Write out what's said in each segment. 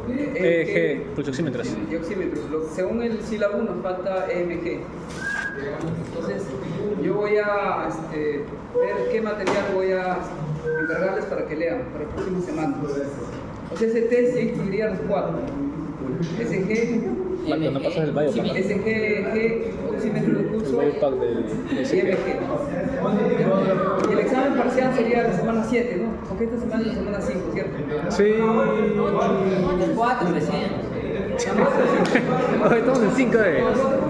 EG, pulsoxímetros. Y oxímetros. Según el sílabo nos falta EMG. Entonces, yo voy a ver qué material voy a encargarles para que lean para la próxima semana. O sea, ese test incluiría los 4. SG, Cuando pasas el biopack. SG, oxímetro de pulso El biopack del y MG. Y el examen parcial sería la semana 7, ¿no? Porque esta semana es la semana 5, ¿cierto? Sí. 4 recién. Hoy estamos en 5 de.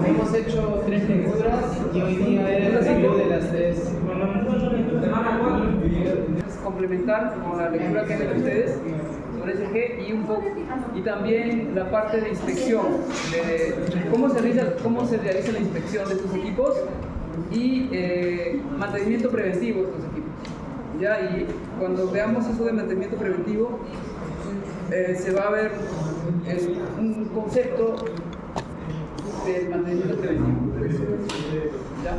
Hemos hecho 3 lecturas y hoy día era el ciclo de las 3. Complementar con la lectura que han hecho ustedes sobre SG y un poco, y también la parte de inspección, de cómo se realiza la inspección de estos equipos y mantenimiento preventivo de estos equipos. ¿Ya? Y cuando veamos eso de mantenimiento preventivo, se va a ver un concepto del mantenimiento preventivo. ¿Ya?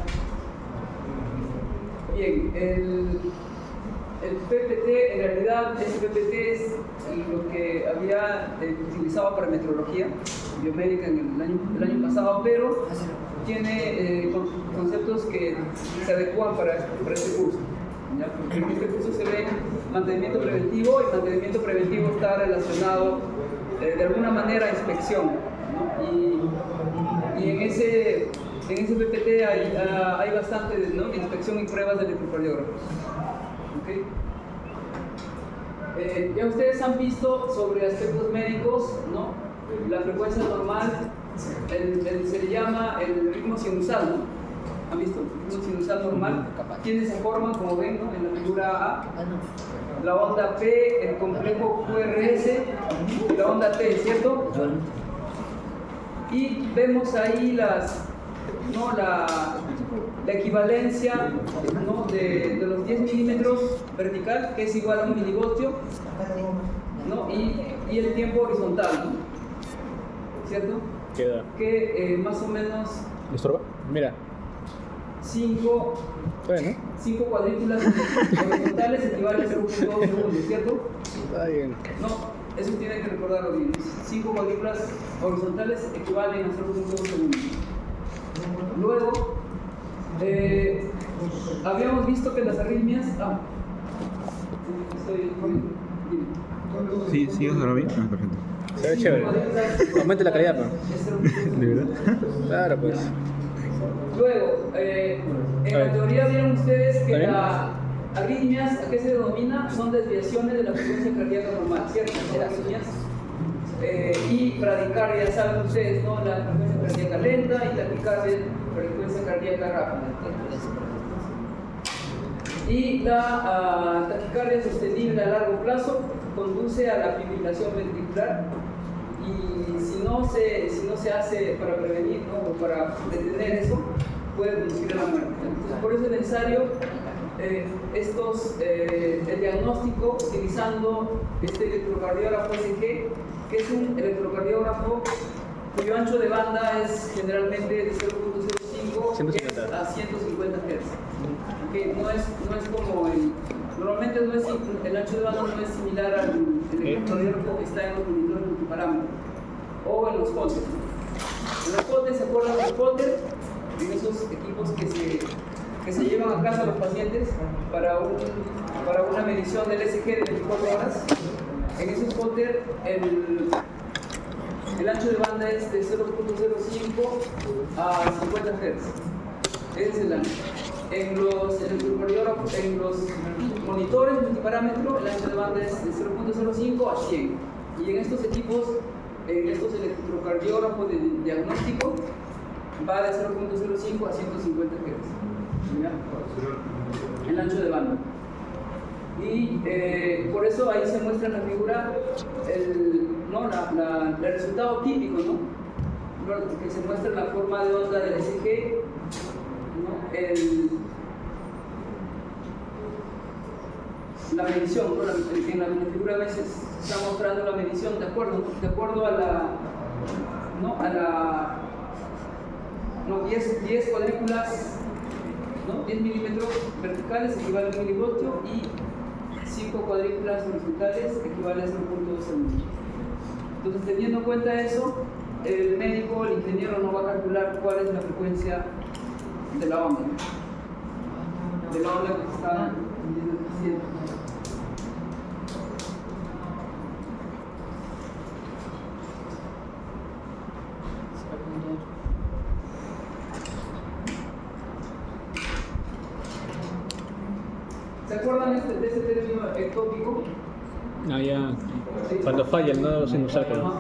Bien, el PPT, en realidad, ese PPT es lo que había utilizado para metrología biomédica en el año pasado, pero tiene conceptos que se adecuan para este curso. ¿Ya? Porque en este curso se ve mantenimiento preventivo, y mantenimiento preventivo está relacionado de alguna manera a inspección, ¿no? Y en ese PPT hay bastante, ¿no?, de inspección y pruebas de electrocardiógrafos. ¿Okay? Ya ustedes han visto sobre aspectos médicos, ¿no? La frecuencia normal, se le llama el ritmo sinusal, ¿no? ¿Han visto? El ritmo sinusal normal tiene esa forma, como ven, ¿no?, en la figura A. La onda P, el complejo QRS y la onda T, ¿cierto? Y vemos ahí la equivalencia, ¿no?, de los 10 milímetros vertical, que es igual a 1 milivoltio, ¿no?, y el tiempo horizontal, ¿no?, ¿cierto? Queda. Que más o menos ¿Me estorba? Mira. 5 cuadrículas horizontales equivalen a 0.2 segundos, ¿cierto? Está bien. No, eso tienen que recordarlo bien. 5 cuadrículas horizontales equivalen a 0.2 segundos. Luego, habíamos visto que las arritmias... Sí, ahora bien. Ah, perfecto. Se ve chévere. Aumente la calidad, ¿no? ¿De verdad? Claro, pues. Luego, en la teoría vieron ustedes que ¿Está bien? las arritmias, ¿a qué se denomina? Son desviaciones de la frecuencia cardíaca normal, ¿cierto? Arritmias. Y bradicardia, saben ustedes, ¿no? La frecuencia cardíaca lenta y taquicardia, frecuencia cardíaca rápida. Y la taquicardia sostenible a largo plazo conduce a la fibrilación ventricular, y si no se hace para prevenir, ¿no?, o para detener eso, puede conducir a la muerte. Entonces, por eso es necesario el diagnóstico utilizando este electrocardiógrafo SG, que es un electrocardiógrafo cuyo ancho de banda es generalmente de 0.05 a 150 Hz. Okay, no es como normalmente no es, el ancho de banda no es similar al electrocardiógrafo que está en los monitores multiparámetros o en los Holter. En los Holter, ¿se acuerdan de los Holter? En esos equipos que se llevan a casa a los pacientes para una medición del SG de 24 horas. En esos Holter el ancho de banda es de 0.05 a 50 Hz. Ese es el ancho. En los monitores multiparámetro, el ancho de banda es de 0.05 a 100. Y en estos equipos, en estos electrocardiógrafos de diagnóstico, va de 0.05 a 150 Hz. ¿Ya? El ancho de banda. Y por eso ahí se muestra en la figura el resultado típico, ¿no? Que se muestra la forma de onda del SG, ¿no? La medición, ¿no? En la figura a veces está mostrando la medición de acuerdo a la 10 cuadrículas, ¿no? 10 milímetros verticales equivale a 1 milivoltio, y 5 cuadrículas horizontales equivale a 0.2 segundos. Entonces, teniendo en cuenta eso, el médico, el ingeniero no va a calcular cuál es la frecuencia de la onda, ¿no? De la onda que se está diciendo. ¿Se acuerdan de ese término ectópico? Ah, ya. Cuando falla el nodo sinusal. Ajá.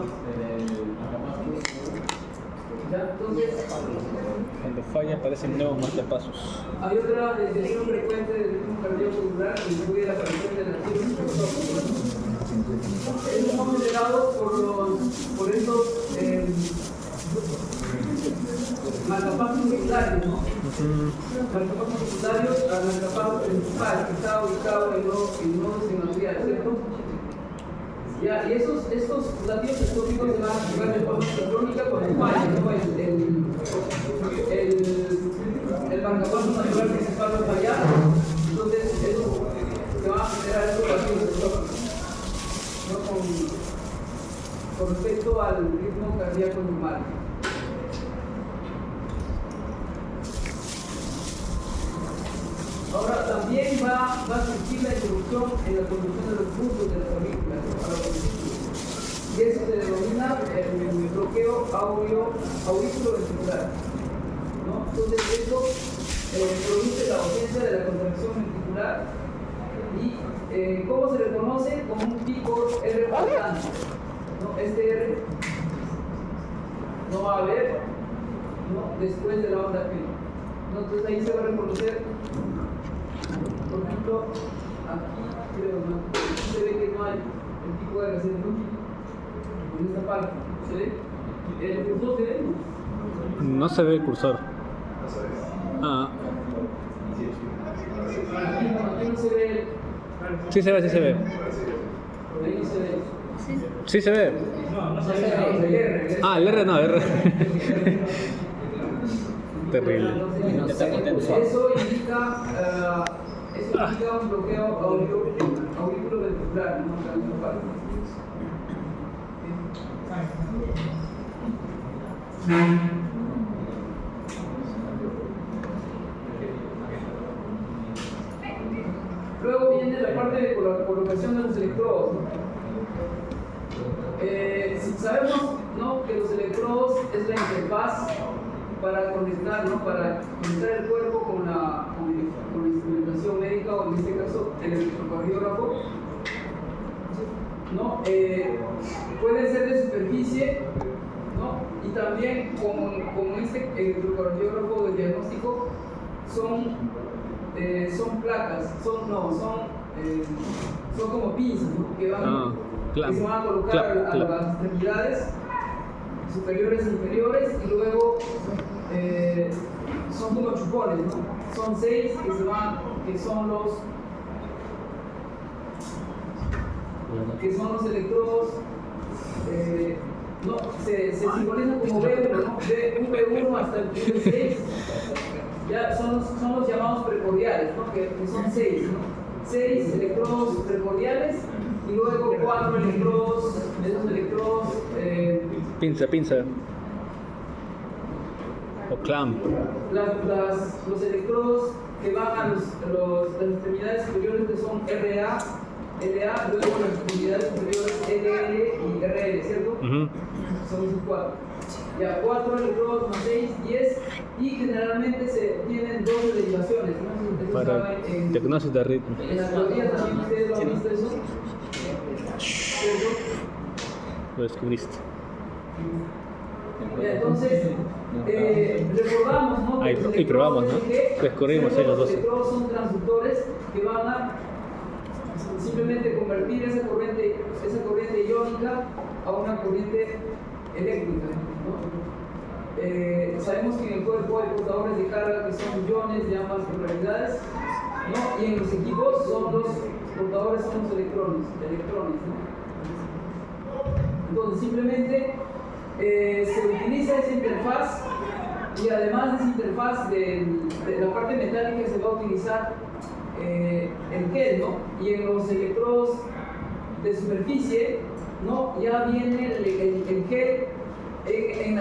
Ya, entonces, Cuando falla aparecen nuevos marcapasos. hay otra desviación frecuente del ritmo cardíaco celular que incluye la aparición de latidos ectópicos. Estos son generados por estos marcapasos secundarios, ¿no? Marcapasos secundarios al marcapaso principal que está ubicado en nodos sinoatriales, ¿cierto? Ya, y estos latidos ectópicos se van a activar de forma sincrónica con el falla, ¿no? El marcapaso natural principal va a fallar, entonces eso se van a generar estos latidos ectópicos, ¿no? Con respecto al ritmo cardíaco normal. Ahora también va a surgir la interrupción en la conducción de los puntos de las aurículas, y eso se denomina el bloqueo auriculoventricular, ¿no? Entonces esto produce la ausencia de la contracción ventricular y ¿cómo se le conoce? Como un pico R faltante, ¿no? Este R no va a haber, ¿no? Después de la onda P, ¿no? Entonces ahí se va a reconocer. Por ejemplo, aquí creo, ¿no? Aquí se ve que no hay el pico de recién en esta parte. ¿Se ve? ¿El cursor se ve? No se ve el cursor. Ah, Aquí no se ve. sí se ve, sí se ve. Ahí no se ve. Sí se ve. No se ve. El R. Ah, el R no, R. Terrible. Eso indica un bloqueo auriculoventricular, ¿no? En esta parte. Luego viene la parte de colocación de los electrodos, ¿no? Si sabemos, ¿no?, que los electrodos es la interfaz para conectar, ¿no?, para conectar el cuerpo con la instrumentación médica, o en este caso el electrocardiógrafo, ¿no? Pueden ser de superficie, ¿no? Y también como este electrocardiógrafo de diagnóstico son placas, son como pinzas, ¿no?, que se van a colocar a las extremidades superiores e inferiores, y luego son como chupones, ¿no? Son 6 que son los electrodos, no, se simbolizan como B1, ¿no? De un B1 hasta el B6, ya son los llamados precordiales, ¿no? Que son 6, ¿no? 6 electrodos precordiales y luego 4 electrodos, esos electrodos Pinza. O clamp. Los electrodos que van a las extremidades superiores, que son LA, luego las extremidades superiores LL y RL, ¿cierto? Son esos 4. Ya, 4 electrodos más 6, 10, y generalmente se tienen 12 derivaciones, ¿no? Para diagnosis de ritmo. En la teoría también ustedes lo han visto eso. ¿Cierto? Lo descubriste. Entonces, recordamos, ¿no? Ahí, y probamos, ¿no? Descubrimos ahí los 12. Los electrodos son transductores que van a simplemente convertir esa corriente iónica a una corriente eléctrica, ¿no? Sabemos que en el cuerpo hay portadores de carga que son iones de ambas polaridades, ¿no? Y en los equipos son los electrones, ¿no? Entonces simplemente se utiliza esa interfaz, y además de esa interfaz de la parte metálica se va a utilizar el gel, ¿no? Y en los electrodos de superficie, ¿no?, ya viene el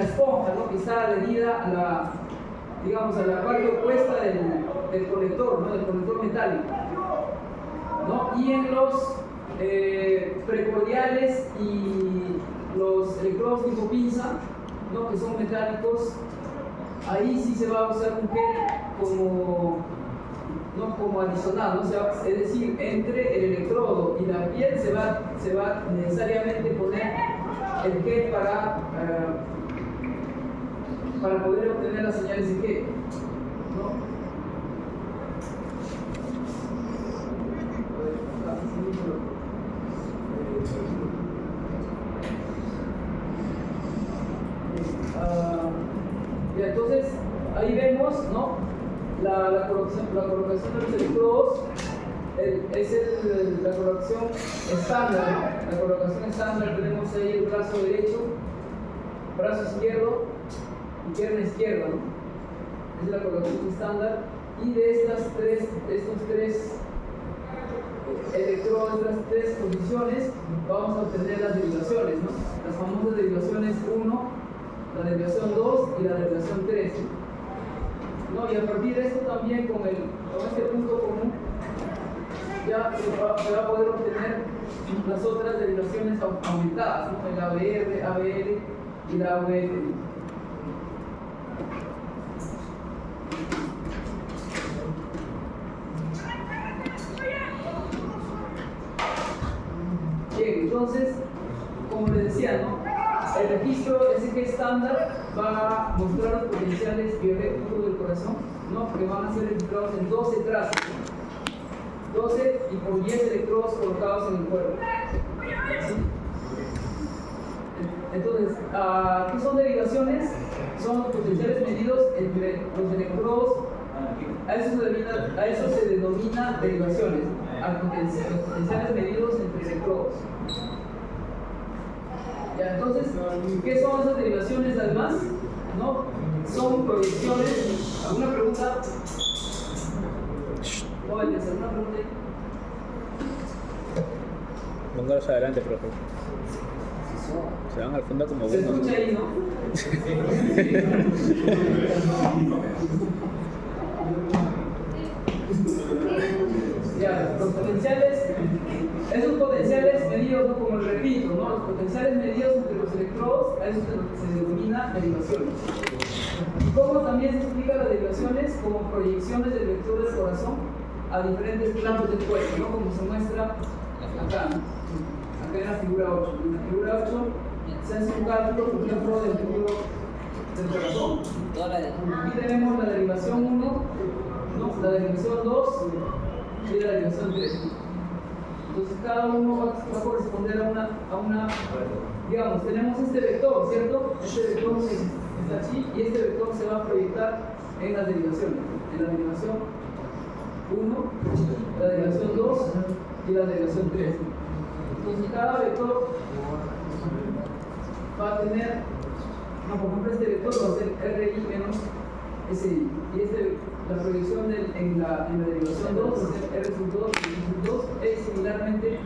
esponja, ¿no? Que está adherida a la, digamos, a la parte opuesta del conector, ¿no? Del conector metálico, ¿no? Y en los precordiales y los electrodos tipo pinza, ¿no? Que son metálicos, ahí sí se va a usar un gel como adicional, ¿no? O sea, es decir, entre el electrodo y la piel se va necesariamente poner el gel para poder obtener las señales de gel, ¿no? Y entonces ahí vemos, ¿no? la colocación de los electrodos es la colocación estándar, ¿no? La colocación estándar, tenemos ahí el brazo derecho, brazo izquierdo y pierna izquierda, ¿no? Es la colocación estándar, y de estos tres electrodos, estas tres posiciones, vamos a obtener las derivaciones, ¿no? Las famosas derivaciones 1, la derivación 2 y la derivación 3, ¿no? Y a partir de esto también con este punto común ya se va a poder obtener las otras derivaciones aumentadas, ¿no? El ABR, ABL y la ABL. Bien, entonces, como les decía, ¿no? El registro SG estándar va a mostrar los potenciales bioeléctricos del corazón, ¿no? Que van a ser registrados en 12 trazos, 12 y con 10 electrodos colocados en el cuerpo. ¿Sí? Entonces, ¿qué son derivaciones? Son los potenciales medidos entre los electrodos. A eso se denomina derivaciones, los potenciales medidos entre electrodos. Ya, entonces, ¿qué son esas derivaciones además? ¿No? Son proyecciones. ¿Alguna pregunta? Jóvenes, ¿alguna pregunta ahí? Póngalos adelante, profe. Se van al fondo como Se buenos. escucha ahí, ¿no? Ya, los potenciales, esos potenciales medidos, ¿no? Como les repito, ¿no? Los potenciales medidos entre los electrodos, a eso se denomina derivaciones. Y cómo también se explica las derivaciones como proyecciones del vector del corazón a diferentes planos del cuerpo, ¿no? Como se muestra acá, ¿no? Acá en la figura 8. En la figura 8 se hace un cálculo, por ejemplo, del vector del corazón. Aquí tenemos la derivación 1, ¿no? La derivación 2 y la derivación 3. Entonces cada uno va a corresponder a una, digamos, tenemos este vector, ¿cierto? Este vector está aquí y este vector se va a proyectar en las derivaciones. En la derivación 1, la derivación 2 y la derivación 3. Entonces cada vector va a tener, no, por ejemplo, este vector va a ser RI menos SI. Y la proyección en la derivación 2 va a ser R sub 2 y R sub 2. Es similarmente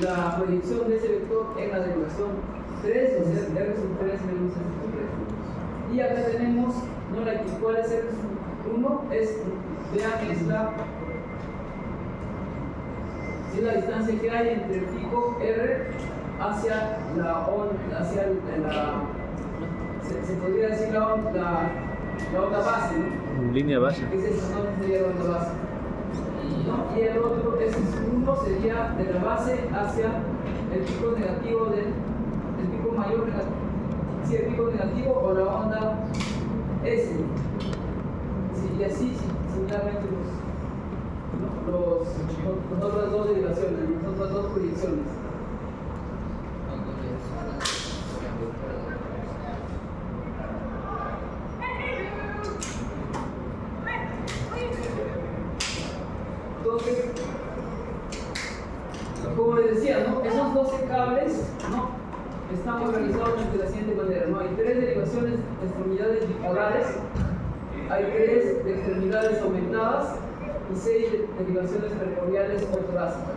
la proyección de ese vector en la derivación 3 va a ser R sub 3 menos R sub 3. Y acá tenemos, ¿no? ¿Cuál es R sub 1? Vean, es la distancia que hay entre el pico R hacia la onda, se podría decir la onda base, ¿no? Línea base. Esa no sería la onda base, ¿no? Y el otro, ese uno sería de la base hacia el pico negativo el pico mayor negativo, sí, el pico negativo o la onda S. Sí, y así similarmente las otras dos derivaciones, las otras dos proyecciones. Entonces, como les decía, ¿no? Esos 12 cables, ¿no? Están organizados de la siguiente manera, ¿no? Hay 3 derivaciones de extremidades bipolares, hay 3 de extremidades aumentadas y 6 derivaciones precordiales o torácicas.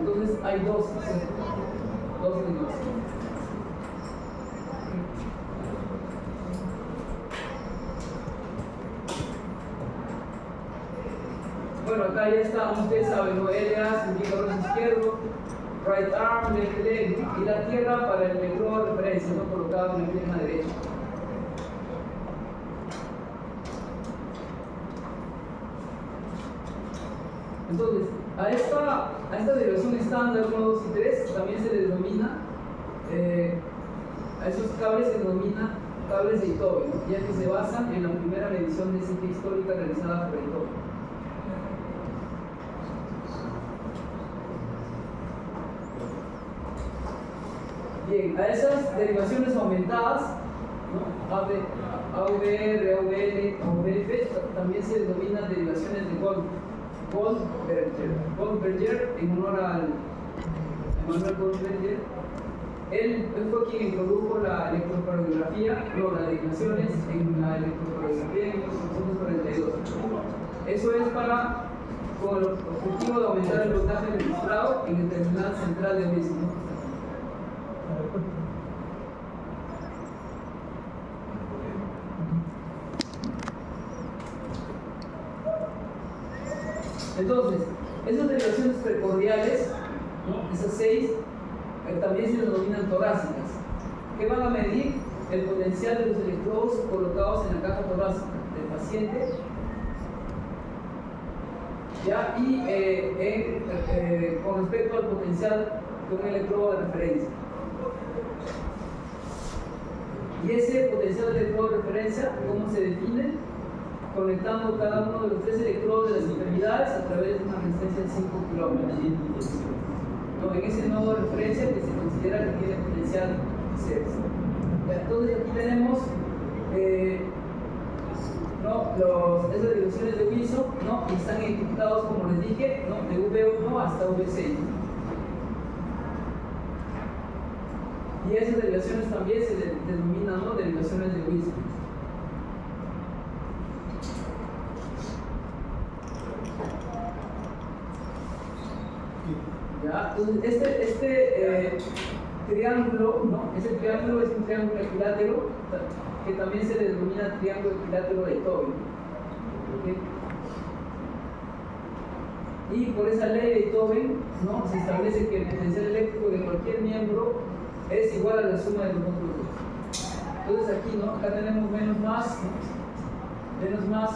Entonces hay 2 derivaciones. Bueno, acá ya está, ustedes saben, ¿no? LA significa brazo izquierdo, right arm, left leg, y la tierra para el electrodo de referencia, ¿no? Colocado en la pierna derecha. Entonces, a esta derivación estándar 1, 2 y 3 también se le denomina, a esos cables se denomina cables de Itobe, ¿no? Ya que se basan en la primera medición de ciclo histórica realizada por Itobe. Bien, a esas derivaciones aumentadas, ¿no? AVR, AVL, AVF, también se denominan derivaciones de Goldberger, en honor a Emanuel Goldberger. Él fue quien introdujo la electrocardiografía, las derivaciones en la electrocardiografía en 1942. Eso es con el objetivo de aumentar el voltaje registrado en el terminal central del mismo. Entonces, esas derivaciones precordiales, ¿no? Esas 6, también se denominan torácicas, que van a medir el potencial de los electrodos colocados en la caja torácica del paciente, ¿ya? Y con respecto al potencial de un electrodo de referencia. Y ese potencial de electrodo de referencia, ¿cómo se define? Conectando cada uno de los 3 electrodos de las extremidades a través de una resistencia de 5 kilómetros. ¿No? En ese nodo de referencia que se considera que tiene potencial C. Entonces aquí tenemos esas derivaciones de Wilson, ¿no? Y están ejecutados, como les dije, ¿no? De V1 hasta V6. Y esas derivaciones también se denominan, ¿no? Derivaciones de Wilson. ¿Ya? Entonces, este triángulo, ¿no? Ese triángulo es un triángulo equilátero que también se le denomina triángulo equilátero de Itobe. ¿Okay? Y por esa ley de Itobe, ¿no? Se establece que el potencial eléctrico de cualquier miembro es igual a la suma de los otros dos. Entonces aquí, ¿no? Acá tenemos menos más, ¿no? Menos más.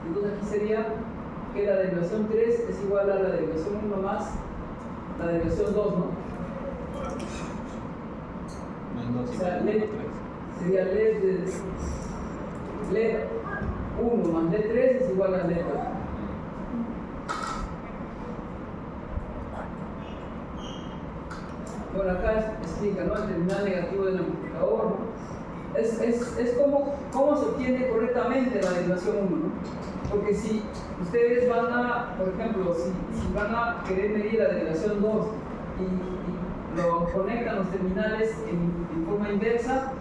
Entonces aquí sería que la derivación 3 es igual a la derivación 1 más la derivación 2, ¿no? O sea, sería LED 1 más LED 3 es igual a LED 2. Bueno, acá explica, ¿no? El terminal negativo del amplificador, ¿no? Es cómo se obtiene correctamente la derivación 1, ¿no? Porque si ustedes van a, por ejemplo, si van a querer medir la derivación 2 y lo conectan los terminales en forma inversa,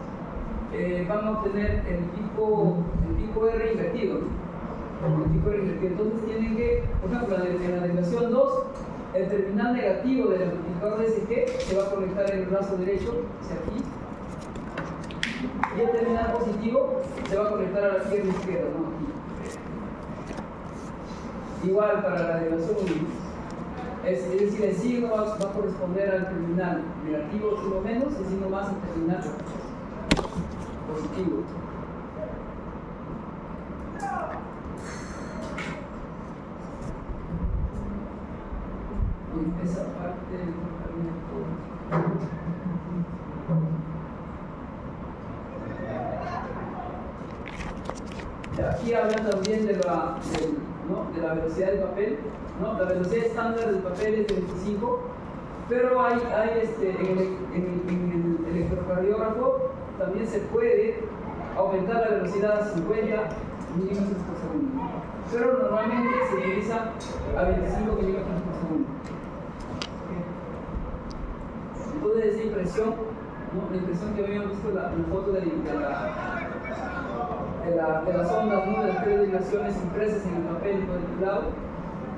van a obtener el pico R invertido, ¿no? El pico R invertido. Entonces tienen que, por ejemplo, en la derivación 2, el terminal negativo del amplificador SG se va a conectar en el brazo derecho, hacia aquí, y el terminal positivo se va a conectar a la pierna izquierda, ¿no? Aquí. Igual para la derivación 1. Es decir, el signo va a corresponder al terminal negativo, signo menos, y signo más al terminal positivo. Y esa parte aquí hablan también de la velocidad del papel, ¿no? La velocidad estándar del papel es de 25, pero hay en el electrocardiógrafo también se puede aumentar la velocidad a 50 milímetros por segundo, pero normalmente se utiliza a 25 milímetros por segundo. Entonces esa impresión, ¿no? La impresión que habíamos visto en la foto de las ondas, ¿no? De las 3 vibraciones impresas en el papel cuadriculado,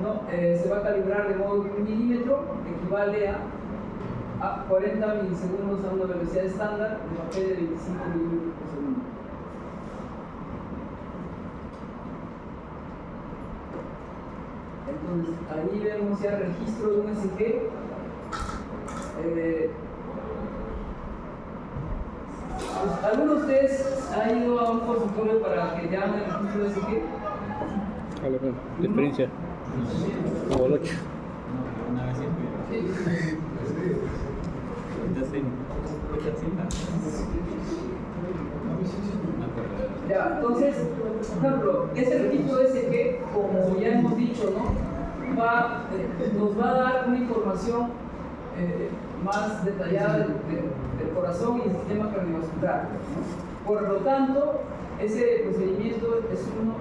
¿no? Se va a calibrar de modo que 1 milímetro equivale a 40 milisegundos a una velocidad estándar de papel de 25 milímetros por segundo. Entonces, ahí vemos ya registro de un ECG. Pues, ¿alguno de ustedes ha ido a un consultorio para que llamen el registro de ECG? Habla con tu experiencia. Como el 8. Ya, entonces, por ejemplo, ese registro de ECG, como ya hemos dicho, ¿no? Nos va a dar una información más detallada del corazón y del sistema cardiovascular, ¿no? Por lo tanto, ese procedimiento es un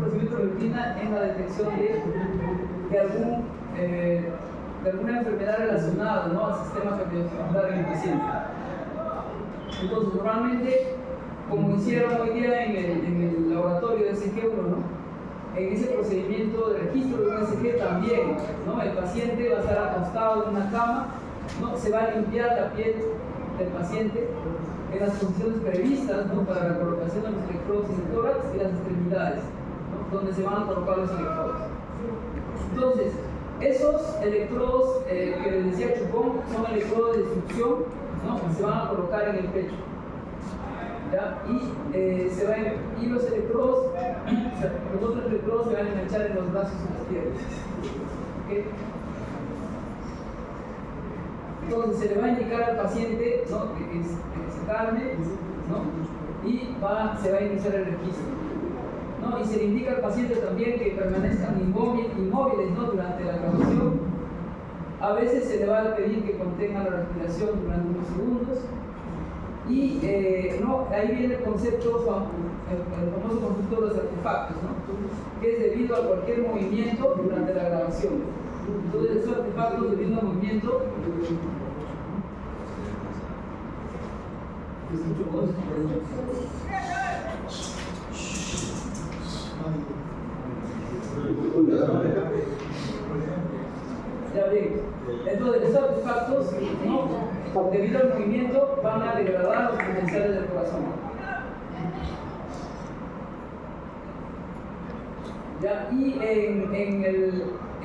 procedimiento de rutina en la detección de alguna enfermedad relacionada, ¿no?, al sistema cardiovascular en el paciente. Entonces, normalmente, como hicieron hoy día en el laboratorio de ECG1, ¿no?, en ese procedimiento de registro de un ECG también, ¿no?, el paciente va a estar acostado en una cama, ¿no?, se va a limpiar la piel del paciente en las condiciones previstas, ¿no?, para la colocación de los electrodos en el tórax y las extremidades, ¿no?, donde se van a colocar los electrodos. Entonces, esos electrodos que les decía Chupón son electrodos de succión, ¿no?, que se van a colocar en el pecho. ¿Ya? Y los electrodos, los otros electrodos se van a enganchar en los brazos y las piernas. ¿Okay? Entonces se le va a indicar al paciente, ¿no?, que se calme, ¿no?, y se va a iniciar el registro, ¿no? Y se le indica al paciente también que permanezcan inmóviles, ¿no?, durante la grabación. A veces se le va a pedir que contengan la respiración durante unos segundos. Y no, ahí viene el concepto, el famoso concepto de los artefactos, ¿no?, que es debido a cualquier movimiento durante la grabación. Entonces, esos artefactos debido a movimiento. Ya bien, entonces esos artefactos, ¿no?, debido al movimiento van a degradar los potenciales del corazón. Ya, y en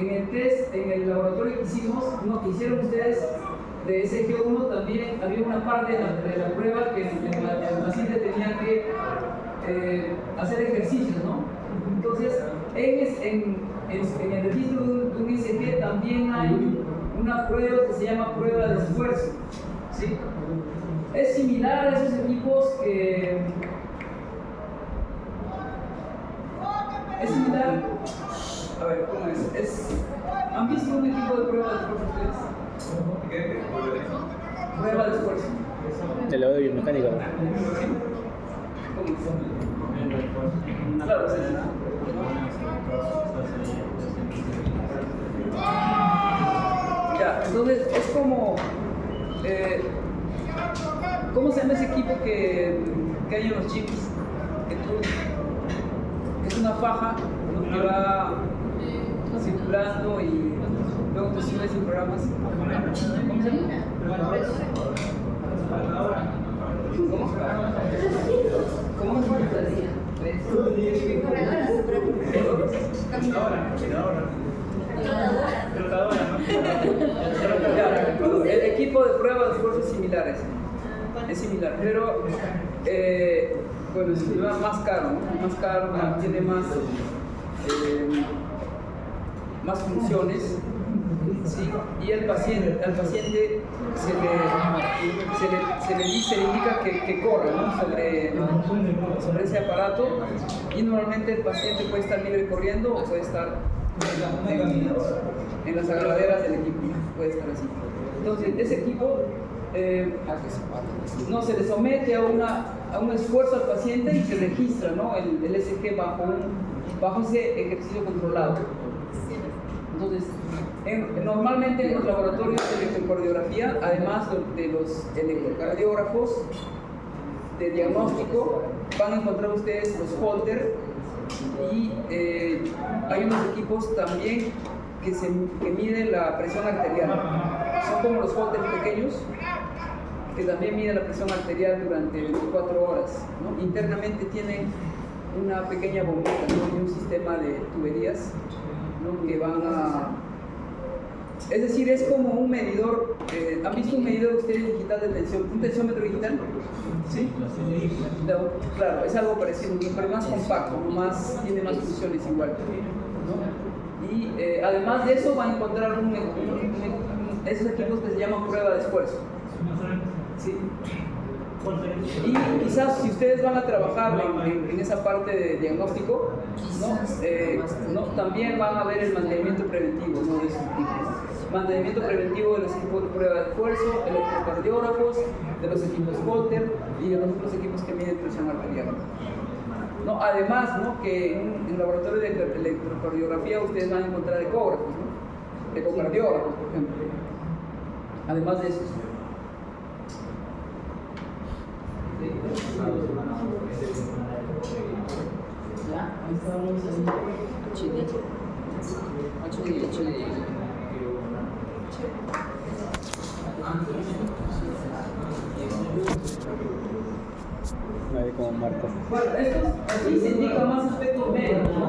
el test, en el laboratorio que hicimos, ¿no?, que hicieron ustedes de ECG1, también había una parte de la prueba que el paciente tenía que hacer ejercicios, ¿no? Entonces, en el registro de un ECG también hay una prueba que se llama prueba de esfuerzo, ¿sí? Es similar a esos equipos que... Es similar... A ver, ¿cómo es? ¿Han visto un equipo de prueba de esfuerzo ustedes? ¿Qué? Prueba de esfuerzo. El lado de biomecánica. ¿Cómo es? Claro, sí. Ya, entonces es como... ¿cómo se llama ese equipo que hay en los chips? Es una faja, ¿no?, que va circulando y luego te subes sin programas. ¿Cómo se llama? ¿Cómo se el equipo de prueba de esfuerzos similares. Es similar, pero bueno, es más caro, ¿no? Más caro, tiene más funciones, ¿sí? Y al paciente se le indica que corra, ¿no?, sobre ese aparato, y normalmente el paciente puede estar libre corriendo o puede estar en las agarraderas del equipo, puede estar así. Entonces, ese equipo no se le somete a un esfuerzo al paciente y se registra, ¿no?, el ECG bajo ese ejercicio controlado. Entonces, normalmente en los laboratorios de electrocardiografía, además de los electrocardiógrafos de diagnóstico, van a encontrar ustedes los Holter, y hay unos equipos también que miden la presión arterial. Son como los Holter pequeños, que también miden la presión arterial durante 24 horas, ¿no? Internamente tienen una pequeña bombita, ¿no?, y un sistema de tuberías, ¿no? Que van a... Es decir, es como un medidor. ¿Han visto un medidor ustedes digital de tensión? ¿Un tensiómetro digital? ¿Sí? No, claro, es algo parecido, pero más compacto, tiene más funciones igual. ¿No? Y además de eso van a encontrar esos equipos que se llaman prueba de esfuerzo. ¿Sí? Y quizás si ustedes van a trabajar en esa parte de diagnóstico, ¿no? También van a ver el mantenimiento preventivo, ¿no? De esos equipos. Mantenimiento preventivo de los equipos de prueba de esfuerzo, electrocardiógrafos, de los equipos Holter y de los otros equipos que miden presión arterial. ¿No? Además, ¿no? Que en el laboratorio de electrocardiografía ustedes van a encontrar ecógrafos, ¿no? Ecocardiógrafos, por ejemplo. Además de eso. Ya, ahí estábamos ahí. Chile. 8 de Chile. Ahí como marcas. Bueno, aquí se indican más aspectos médicos, ¿no?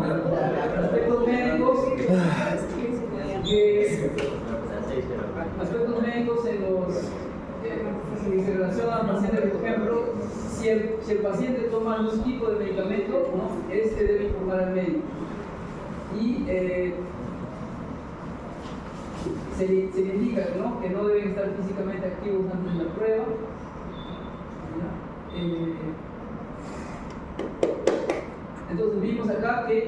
Aspectos médicos en se relacionan al paciente, por ejemplo, si el paciente toma algún tipo de medicamento, ¿no? Este debe informar al médico. Y se le indica, ¿no? Que no deben estar físicamente activos antes de la prueba. Entonces vimos acá que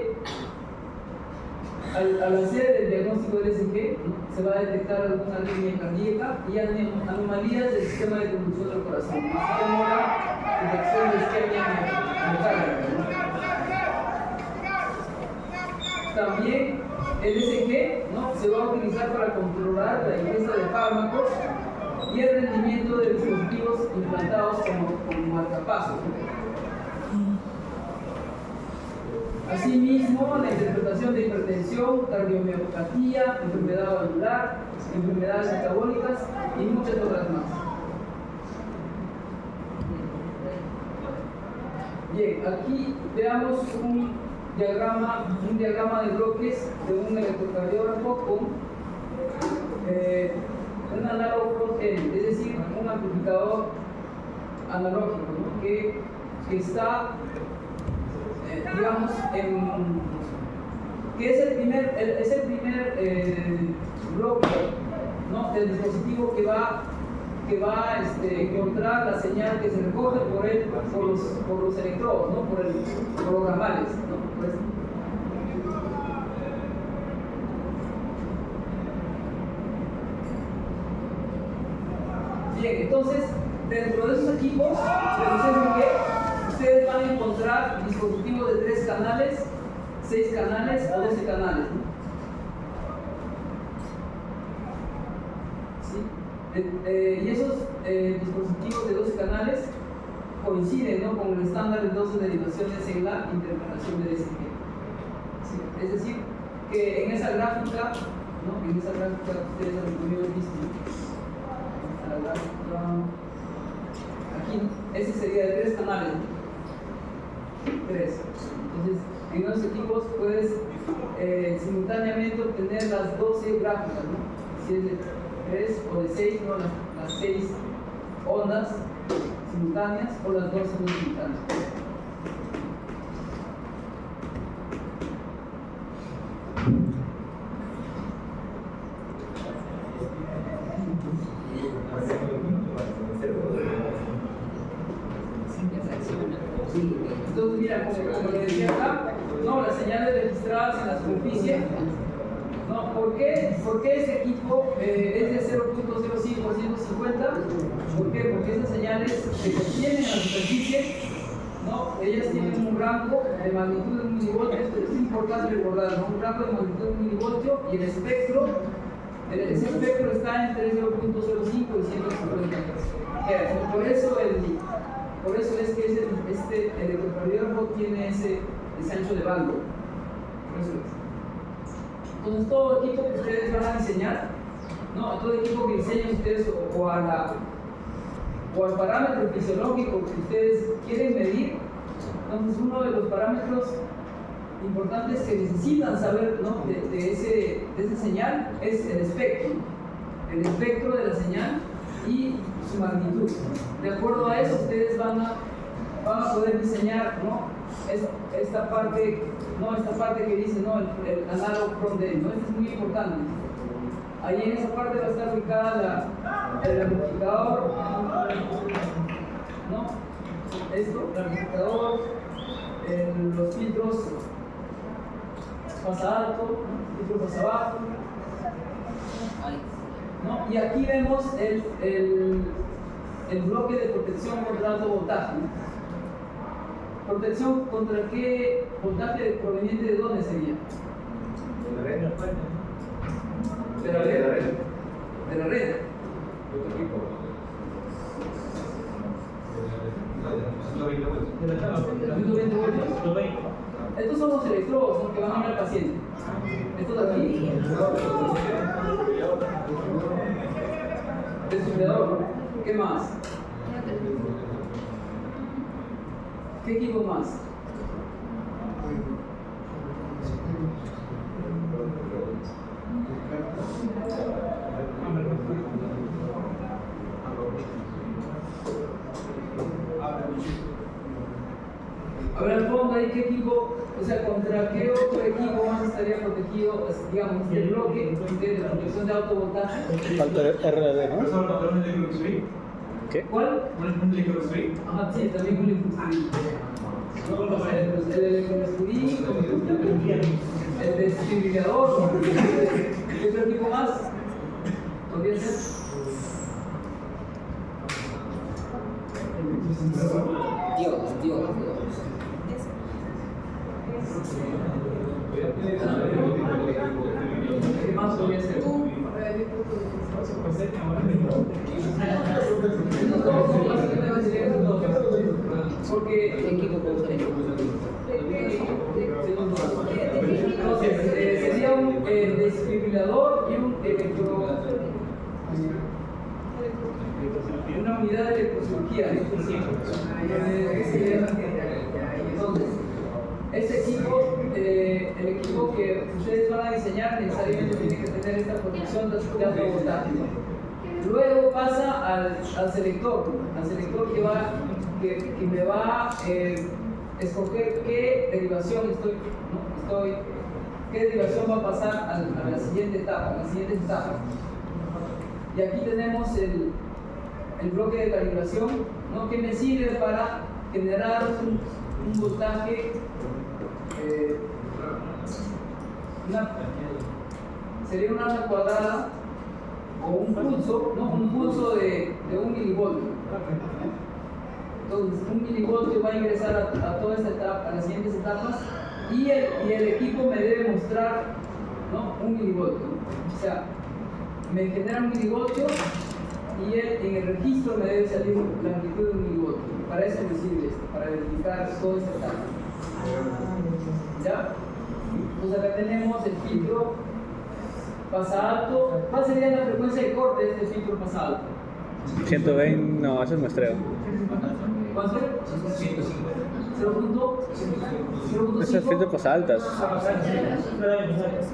al hacer el diagnóstico del ECG, ¿no? Se va a detectar alguna arritmia cardíaca y anomalías del sistema de conducción del corazón, así como la detección de isquemia miocardica, ¿no? También el ECG, ¿no? Se va a utilizar para controlar la ingesta de fármacos y el rendimiento de dispositivos implantados como marcapasos. Asimismo, la interpretación de hipertensión, cardiomiopatía, enfermedad valvular, enfermedades metabólicas y muchas otras más. Bien, aquí veamos un diagrama de bloques de un electrocardiógrafo con un análogo front-end, es decir, un amplificador analógico, ¿no? que está, digamos, que es el primer bloque, ¿no? Del dispositivo que va a encontrar la señal que se recoge por los electrodos, ¿no? por los ramales, ¿no? Bien, entonces, dentro de esos equipos, ustedes van a encontrar dispositivos de 3 canales, 6 canales o 12 canales, ¿no? ¿Sí? Y esos dispositivos de 12 canales coinciden, ¿no? Con el estándar de 12 derivaciones en la interpretación del ECG. ¿Sí? Es decir, que en esa gráfica, ¿no? En esa gráfica que ustedes han visto, ¿no? Aquí, ese sería de 3 canales, ¿no? 3. Entonces, en los equipos puedes simultáneamente obtener las 12 gráficas, ¿no? Si es de 3 o de 6, ¿no? Las 6 ondas simultáneas o las 12 no simultáneas. Entonces, mira, como les decía acá, ¿no? Las señales registradas en la superficie, ¿no? ¿Por qué este equipo es de 0.05 por 150? ¿Por qué? Porque esas señales que contienen en la superficie, ¿no? Ellas tienen un rango de magnitud de 1 milivoltio. Esto es importante recordar, ¿no? Un rango de magnitud de 1 milivoltio y el espectro, ese espectro está entre 0.05 y 150 Hz. Por eso es que este electrocardiógrafo tiene ese ancho de bando. Por eso es. Entonces, todo equipo que ustedes van a diseñar, ¿no? Todo equipo que diseñen ustedes o al parámetro fisiológico que ustedes quieren medir, entonces uno de los parámetros importantes que necesitan saber, ¿no?, de esa señal es el espectro de la señal y su magnitud. De acuerdo a eso, ustedes van a poder diseñar, ¿no?, esta parte que dice, ¿no?, el analog from them, ¿no? Esto es muy importante. Ahí en esa parte va a estar ubicada el amplificador, ¿no? Esto, el amplificador, los filtros pasa alto, filtros pasa bajo, ¿no? Y aquí vemos el bloque de protección contra alto voltaje, ¿no? ¿Protección contra qué voltaje proveniente de dónde sería? De la red. De la red. Estos son los electrodos, ¿no?, que van a ir al paciente. Estos de aquí. Desfibrilador. ¿Qué más? ¿Qué equipo más? A ver, al fondo ahí, ¿qué equipo, o sea, contra qué otro equipo más estaría protegido, digamos, este bloque de la protección de alto voltaje? Falta RD, ¿no? ¿Qué? ¿Cuál? Ajá, sí, también con el electroescurí, el desfibrilador, ¿qué otro equipo más? ¿Podría ser? Dios. ¿Qué más podría ser? Porque entonces sería un desfibrilador y un una unidad de electrocirugía. Entonces, este equipo, el equipo que ustedes van a diseñar, necesariamente tiene que tener esta protección de alto voltaje. Luego pasa al selector que me va a escoger qué derivación qué derivación va a pasar a la siguiente etapa, las siguientes etapas. Y aquí tenemos el bloque de calibración, ¿no?, que me sirve para generar un voltaje, sería una onda cuadrada o un pulso, ¿no?, un pulso de 1 milivoltio. Entonces, 1 milivoltio va a ingresar a toda esta etapa, a las siguientes etapas, y el equipo me debe mostrar, ¿no?, 1 milivoltio. O sea, me genera 1 milivoltio y en el registro me debe salir la amplitud de 1 milivoltio. Para eso me sirve esto, para verificar toda esta etapa. ¿Ya? Entonces acá tenemos el filtro pasa alto. ¿Cuál sería la frecuencia de corte de este filtro pasa alto? 120, no, eso es muestreo. ¿Cuánto? 0.5. Ese es filtro pasa altas.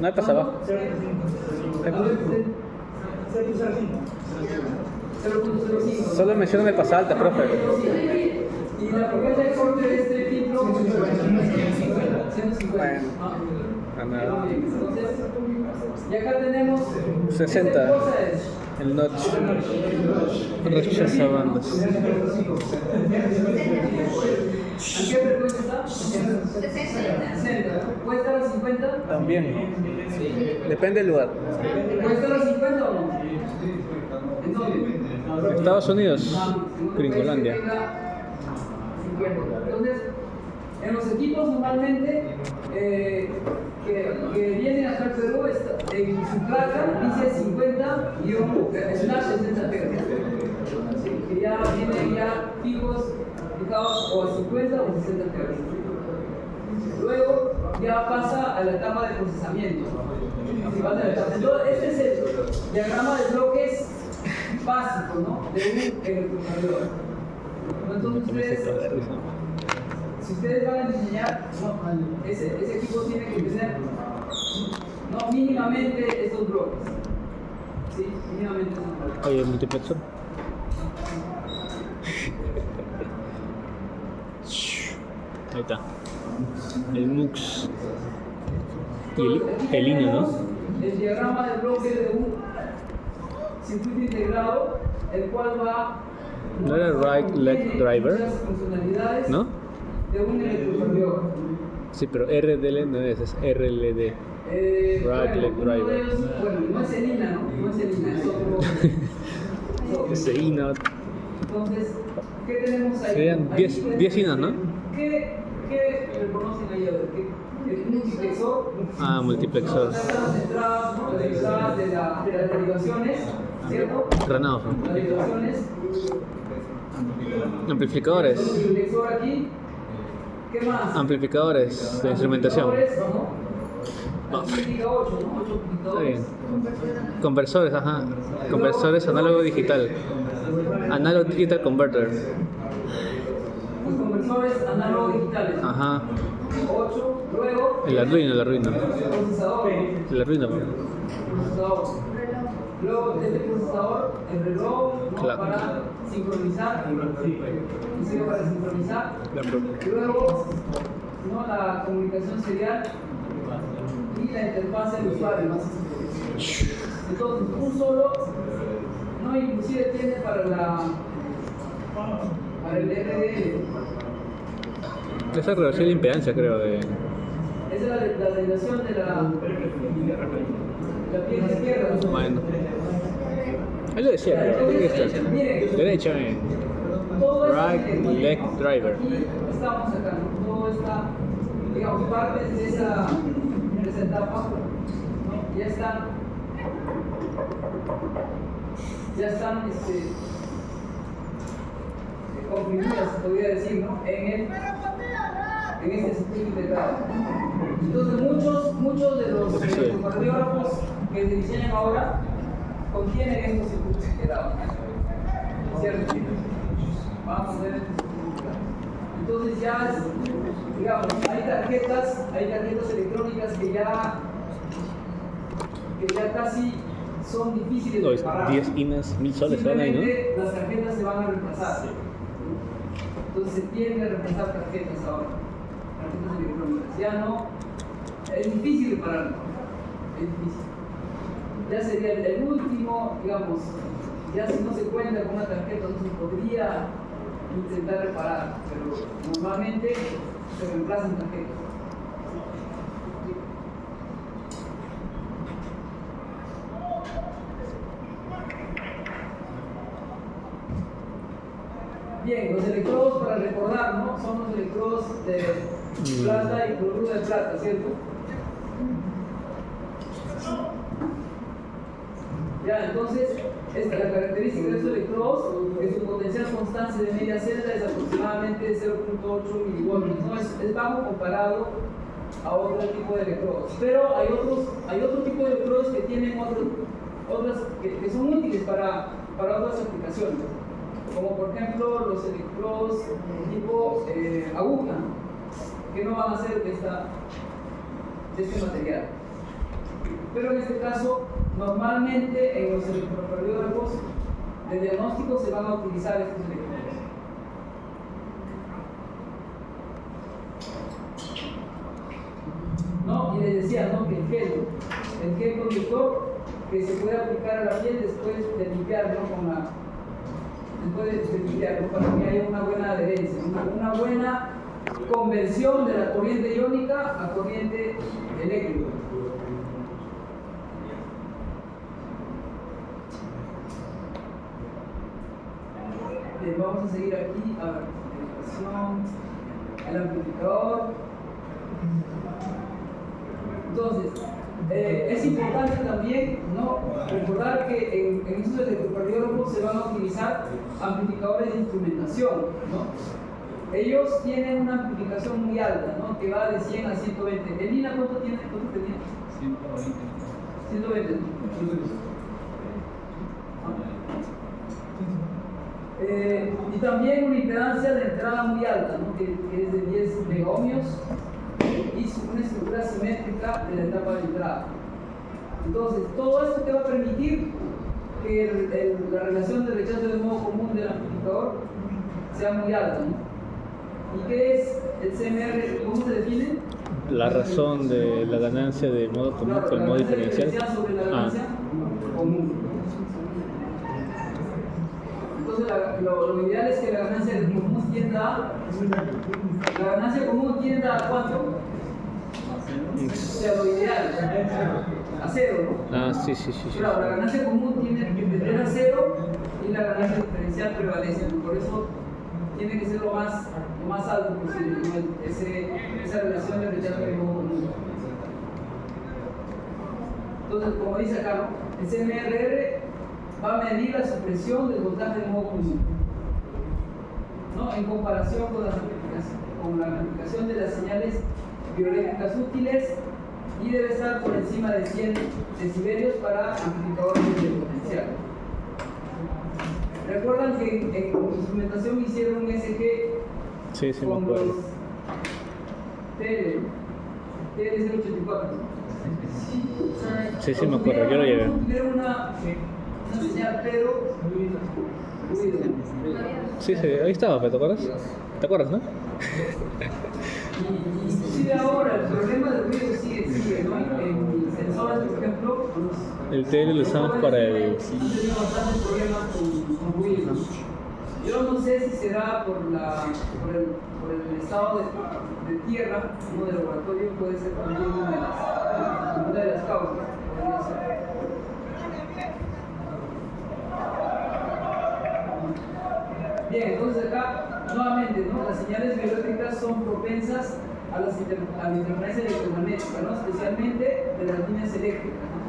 No hay pasa abajo. 0.05. Solo mencionan el pasa alta, profe. Y la frecuencia de corte de este filtro 150. Nada. Entonces, y acá tenemos 60. ¿Qué cosa es? El notch. Rechaza bandas. ¿En qué frecuencia está? 60. ¿Puede estar a 50? También. Depende del lugar. ¿Puede estar a 50 o no? ¿En dónde? Estados Unidos, Gringolandia. 50. Entonces, en los equipos normalmente que vienen acá al Perú, en su placa dice 50-60 Hz. Que ya vienen ya fijos fijados o a 50 o 60 Hz. Luego ya pasa a la etapa de procesamiento. Entonces, este es el diagrama de bloques básico, ¿no?, de un electrocardiógrafo. Entonces ustedes si ustedes van a diseñar, no, ese equipo tiene que tener no, mínimamente estos bloques. Sí, mínimamente estos bloques. Oye, el multiplexor. Ahí está. El MUX. Y el INO, ¿no? El diagrama del bloque de un circuito integrado, el cual va. ¿No era right leg driver? Las funcionalidades ¿No? de un electrocardiógrafo. Sí, pero RDL no es RLD. Right leg driver. Bueno, no es el INA, ¿no? No es el INA, es otro. Ese INO. Entonces, ¿qué tenemos ahí? Serían 10 INOs, ¿no? ¿Qué reconocen ahí? El multiplexor. Ah, multiplexor. Acá están las entradas, ¿no? Las entradas de las derivaciones, ¿cierto? Granados, ¿no? Las derivaciones. Amplificadores. Multiplexor aquí. ¿Qué más? Amplificadores de instrumentación. ¿no? Aquí indica 8, ¿no? 8 Está amplificadores. bien. Conversores, ajá. Conversores análogo digital. Analog digital converter. Los conversores análogo digitales. Ajá. 8, luego. El Arduino. Procesador. El Arduino. Procesador. Luego este procesador, el reloj, ¿no? Claro. Para sincronizar. Sirve para sincronizar. Luego, ¿no? La comunicación serial y la interfaz del usuario. Entonces, un solo, no, inclusive tiene para el RDL. Esa relación de impedancia, creo, de... Esa es la derivación de la pieza izquierda. Bueno. Ahí lo decía, creo. ¿Qué está? Miren, Derecha, todo right leg driver. Aquí estamos acá, ¿no? Todo está, digamos, partes de esa etapa, ¿no? Ya están comprimidas, se podría decir, ¿no? En este circuito integrado. Entonces, muchos de los electrocardiógrafos que se diseñan ahora contienen estos circuitos integrados, ¿cierto? Vamos a ver estos circuitos integrados. Entonces ya es, digamos, hay tarjetas electrónicas que ya casi son difíciles de Los reparar. 10 INAs, 1000 soles van ahí, Simplemente ¿no? las tarjetas se van a reemplazar. Entonces se tienden a reemplazar tarjetas ahora, tarjetas electrónicas. Ya no, es difícil repararlo, es difícil. Ya sería el último, digamos, ya si no se cuenta con una tarjeta no se podría intentar reparar, pero normalmente se reemplazan tarjetas. Bien, los electrodos para recordar, ¿no? Son los electrodos de plata y cloruro de plata, ¿cierto? Ya, entonces, esta, la característica de estos electrodos es su potencial constante de media celda es aproximadamente 0.8 milivoltios, ¿no? Es bajo comparado a otro tipo de electrodos. Pero hay otro tipo de electrodos que tienen otras que son útiles para otras aplicaciones, como por ejemplo los electrodos tipo aguja, que no van a ser de este material. Pero en este caso, normalmente en los electrocardiógrafos de diagnóstico se van a utilizar estos electrodos. ¿No? Y les decía, ¿no? Que el gel conductor que se puede aplicar a la piel después de limpiarlo para que haya una buena adherencia, una buena conversión de la corriente iónica a corriente eléctrica. Bien, vamos a seguir aquí a la amplificación, el amplificador. Entonces, es importante también, ¿no?, recordar que en estos electrocardiógrafos se van a utilizar amplificadores de instrumentación, ¿no? Ellos tienen una amplificación muy alta, ¿no?, que va de 100 a 120. ¿El INA cuánto tenía? 120. Y también una impedancia de entrada muy alta, ¿no? que es de 10 megaohmios y una estructura simétrica de la etapa de entrada. Entonces, todo esto te va a permitir que la relación de rechazo de modo común del amplificador sea muy alta, ¿no? ¿Y qué es el CMR? ¿Cómo se define? La razón de la ganancia de modo común Claro, con el la modo ganancia diferencial. sobre la ganancia común. Entonces, lo ideal es que la ganancia común tienda a... La ganancia común tienda a ¿cuánto? O sea, lo ideal, a cero, ¿no? Ah, sí. Claro, la ganancia común tiene que tender a cero y la ganancia diferencial prevalece. Por eso tiene que ser lo más alto posible, ¿no? Esa relación de rechazo de modo común. Entonces, como dice acá, ¿no? El CMRR va a medir la supresión del voltaje de modo común, ¿no? En comparación con la amplificación de las señales bioeléctricas útiles, y debe estar por encima de 100 decibelios para amplificadores de potencial. ¿Recuerdan que en instrumentación hicieron un SG Sí, me con acuerdo. los TL084? Sí, me acuerdo, yo lo llevé. Tuvieron una señal, pero ruido. Sí, ahí estaba, ¿te acuerdas? ¿Te acuerdas, no? Y inclusive ahora el problema del ruido sigue, ¿no? En sensores, por ejemplo, El TL lo usamos para el... han tenido bastantes problemas con ruido. Yo no sé si será por el estado de tierra, ¿no? Del laboratorio, puede ser también una de las causas. Podría ser. Bien, entonces acá nuevamente, ¿no? Las señales bioeléctricas son propensas a la interferencia electromagnética, ¿no? Especialmente de las líneas eléctricas, ¿no?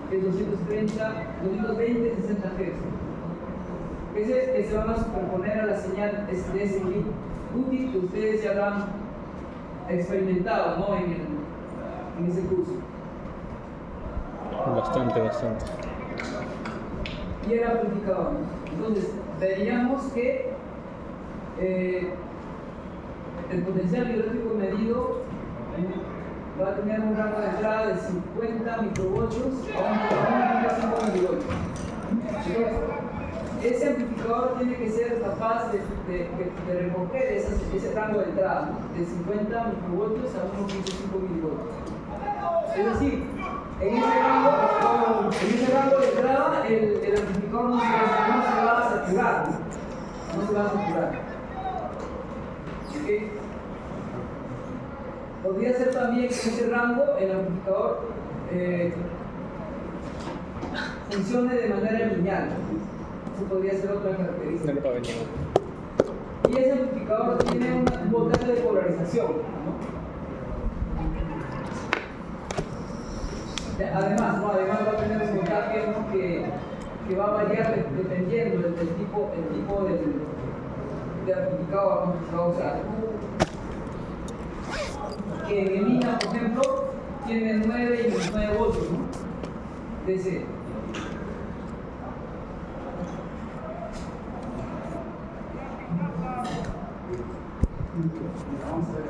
Que es 220, 60 Hz. Que se van a superponer a la señal SDS útil que ustedes ya lo han experimentado, ¿no? En ese curso. Bastante. Y el amplificador. Entonces, veríamos que el potencial bioeléctrico medido va a tener un rango de entrada de 50 microvoltios a 1.5 milivoltios. Ese amplificador tiene que ser capaz de recoger ese rango de entrada, ¿no? De 50 microvoltios a 1.5 milivoltios. Es decir, en ese rango de entrada el amplificador no se va a saturar, ¿no? No se va a saturar. ¿Okay? Podría ser también que en ese rango el amplificador funcione de manera lineal. Eso podría ser otra característica. Y ese amplificador tiene un voltaje de polarización, ¿no? Además va a tener un voltaje, ¿no? que va a variar dependiendo del tipo de amplificador que se va a usar. Que en mina, por ejemplo, tiene 9 y 9 voltios, ¿no? DC. Vamos a ver.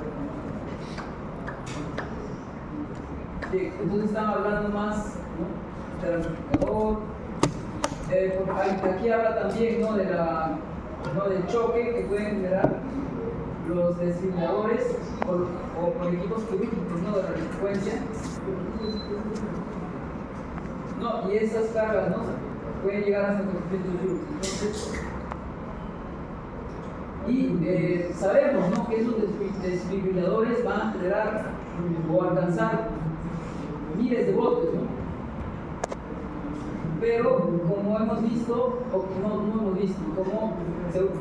Bien, entonces estamos hablando más, ¿no? Del amplificador. Aquí habla también, ¿no? Del choque que pueden generar los desfibriladores o por equipos quirúrgicos, ¿no? De radiofrecuencia. No, y esas cargas, ¿no? Pueden llegar hasta 400 joules. Entonces, y sabemos, ¿no? Que esos desfibriladores van a generar o alcanzar miles de voltios, ¿no? Pero como hemos visto, o no hemos visto, como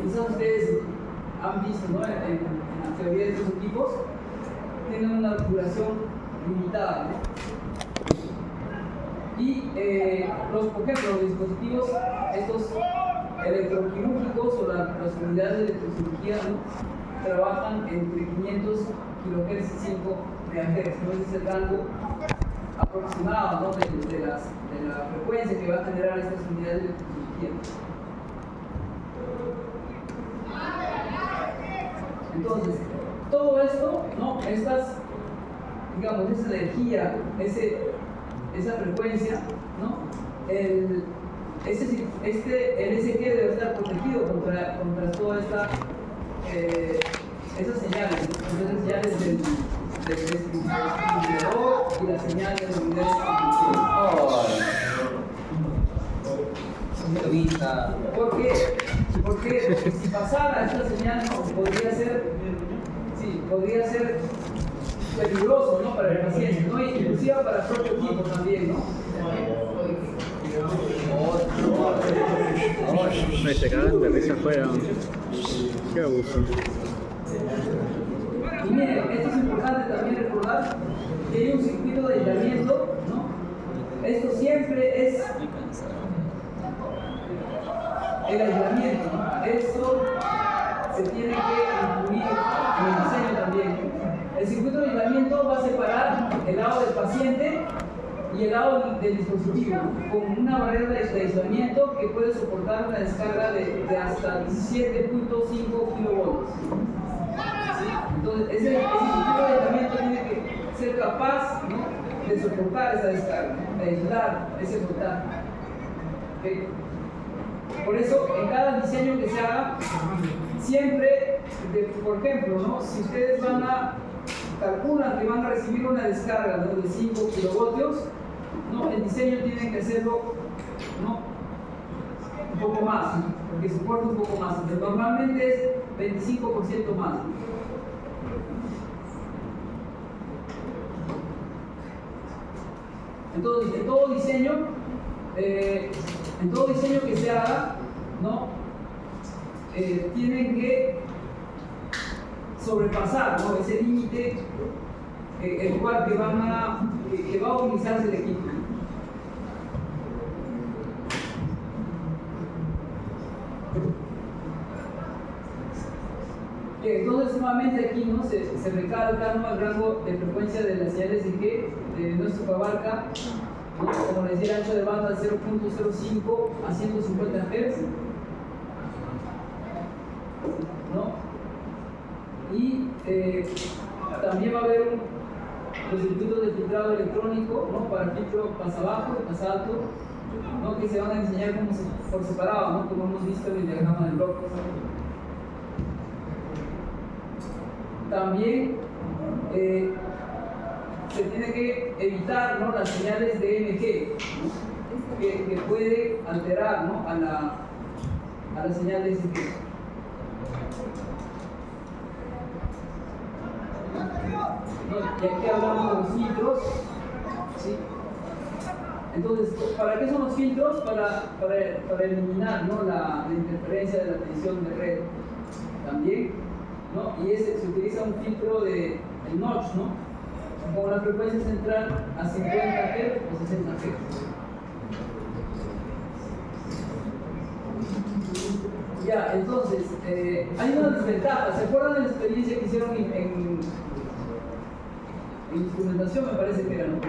quizás ustedes han visto, ¿no? En la teoría de estos equipos, tienen una duración limitada, ¿no? Y por ejemplo, los dispositivos, estos electroquirúrgicos o las unidades de electrocirugía, ¿no? Trabajan entre 500 kHz y 5 MHz, ¿no? Ese es el rango aproximado, ¿no? de la frecuencia que va a generar estas unidades de electrocirugía. Entonces, todo esto, ¿no? Estas, digamos, esa energía, esa frecuencia, ¿no? El SG debe estar protegido contra toda esas señales, contra esas señales del distribuidor y las señales del unidad de distribución. ¿Por qué? Porque si pasara esta señal, ¿no? podría ser peligroso, ¿no? Para el paciente, ¿no? Inclusive para el propio equipo también, ¿no? Me se cagan de risa afuera. Qué abuso. Y miren, esto es importante también recordar que hay un circuito de aislamiento, ¿no? Esto siempre es el aislamiento, ¿no? Esto se tiene que incluir en el diseño también. El circuito de aislamiento va a separar el lado del paciente y el lado del dispositivo con una barrera de aislamiento que puede soportar una descarga de hasta 17.5 kilovolts. ¿Sí? Entonces, ese circuito de aislamiento tiene que ser capaz, ¿no? de soportar esa descarga, de aislar ese voltaje. ¿Okay? Por eso, en cada diseño que se haga, siempre, por ejemplo, ¿no? si ustedes calculan que van a recibir una descarga, ¿no? de 5 kilovoltios, ¿no? el diseño tiene que hacerlo, ¿no? un poco más, ¿no? que soporte un poco más. Entonces, normalmente es 25% más. Entonces, en todo diseño que se haga, ¿no? Tienen que sobrepasar, ¿no? ese límite el cual que va a utilizarse el equipo. Entonces, nuevamente aquí, ¿no? se recalca, ¿no? el rango de frecuencia de las señales de G de nuestro abarca, ¿no? como les decía, el ancho de banda de 0.05 a 150 Hz, ¿no? Y también va a haber los circuitos de filtrado electrónico, ¿no? para el filtro pasa abajo y pasa alto, ¿no? que se van a diseñar por separado, ¿no? como hemos visto en el diagrama del bloque. También se tiene que evitar, ¿no? las señales de MG, ¿no? que puede alterar, ¿no? a la señal de SG. ¿No? Y aquí hablamos de los filtros, ¿sí? Entonces, ¿para qué son los filtros? Para eliminar, ¿no? la interferencia de la tensión de red también, ¿no? Y se utiliza un filtro el notch, ¿no? con la frecuencia central a 50 Hz o 60 Hz. Ya, entonces, hay una desventaja. ¿Se acuerdan de la experiencia que hicieron en instrumentación? Me parece que era, ¿no?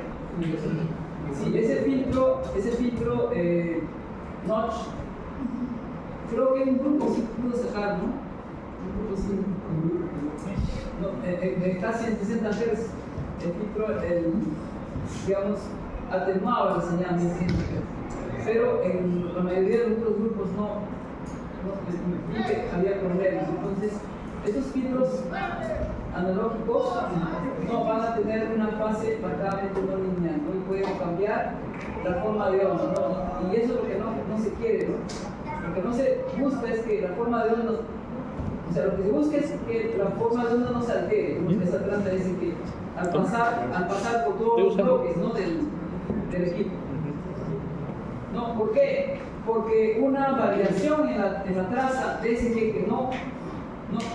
Sí, ese filtro notch, creo que un grupo sí pudo sacar, ¿no? Un grupo sí. No, casi en 60 Hz, el filtro, digamos, atenuaba la señal de 60 Hz. Pero en la mayoría de los otros grupos no había problemas. Entonces, estos filtros analógicos no van a tener una fase marcadamente no lineal, ¿no? y pueden cambiar la forma de onda, ¿no? y eso es lo que no se quiere, ¿no? Lo que no se busca es que la forma de onda, o sea, lo que se busca es que la forma de onda no se altere, como esa planta dice que al pasar por todos los bloques, ¿no? del equipo. ¿No? ¿Por qué? Porque una variación en la traza de SG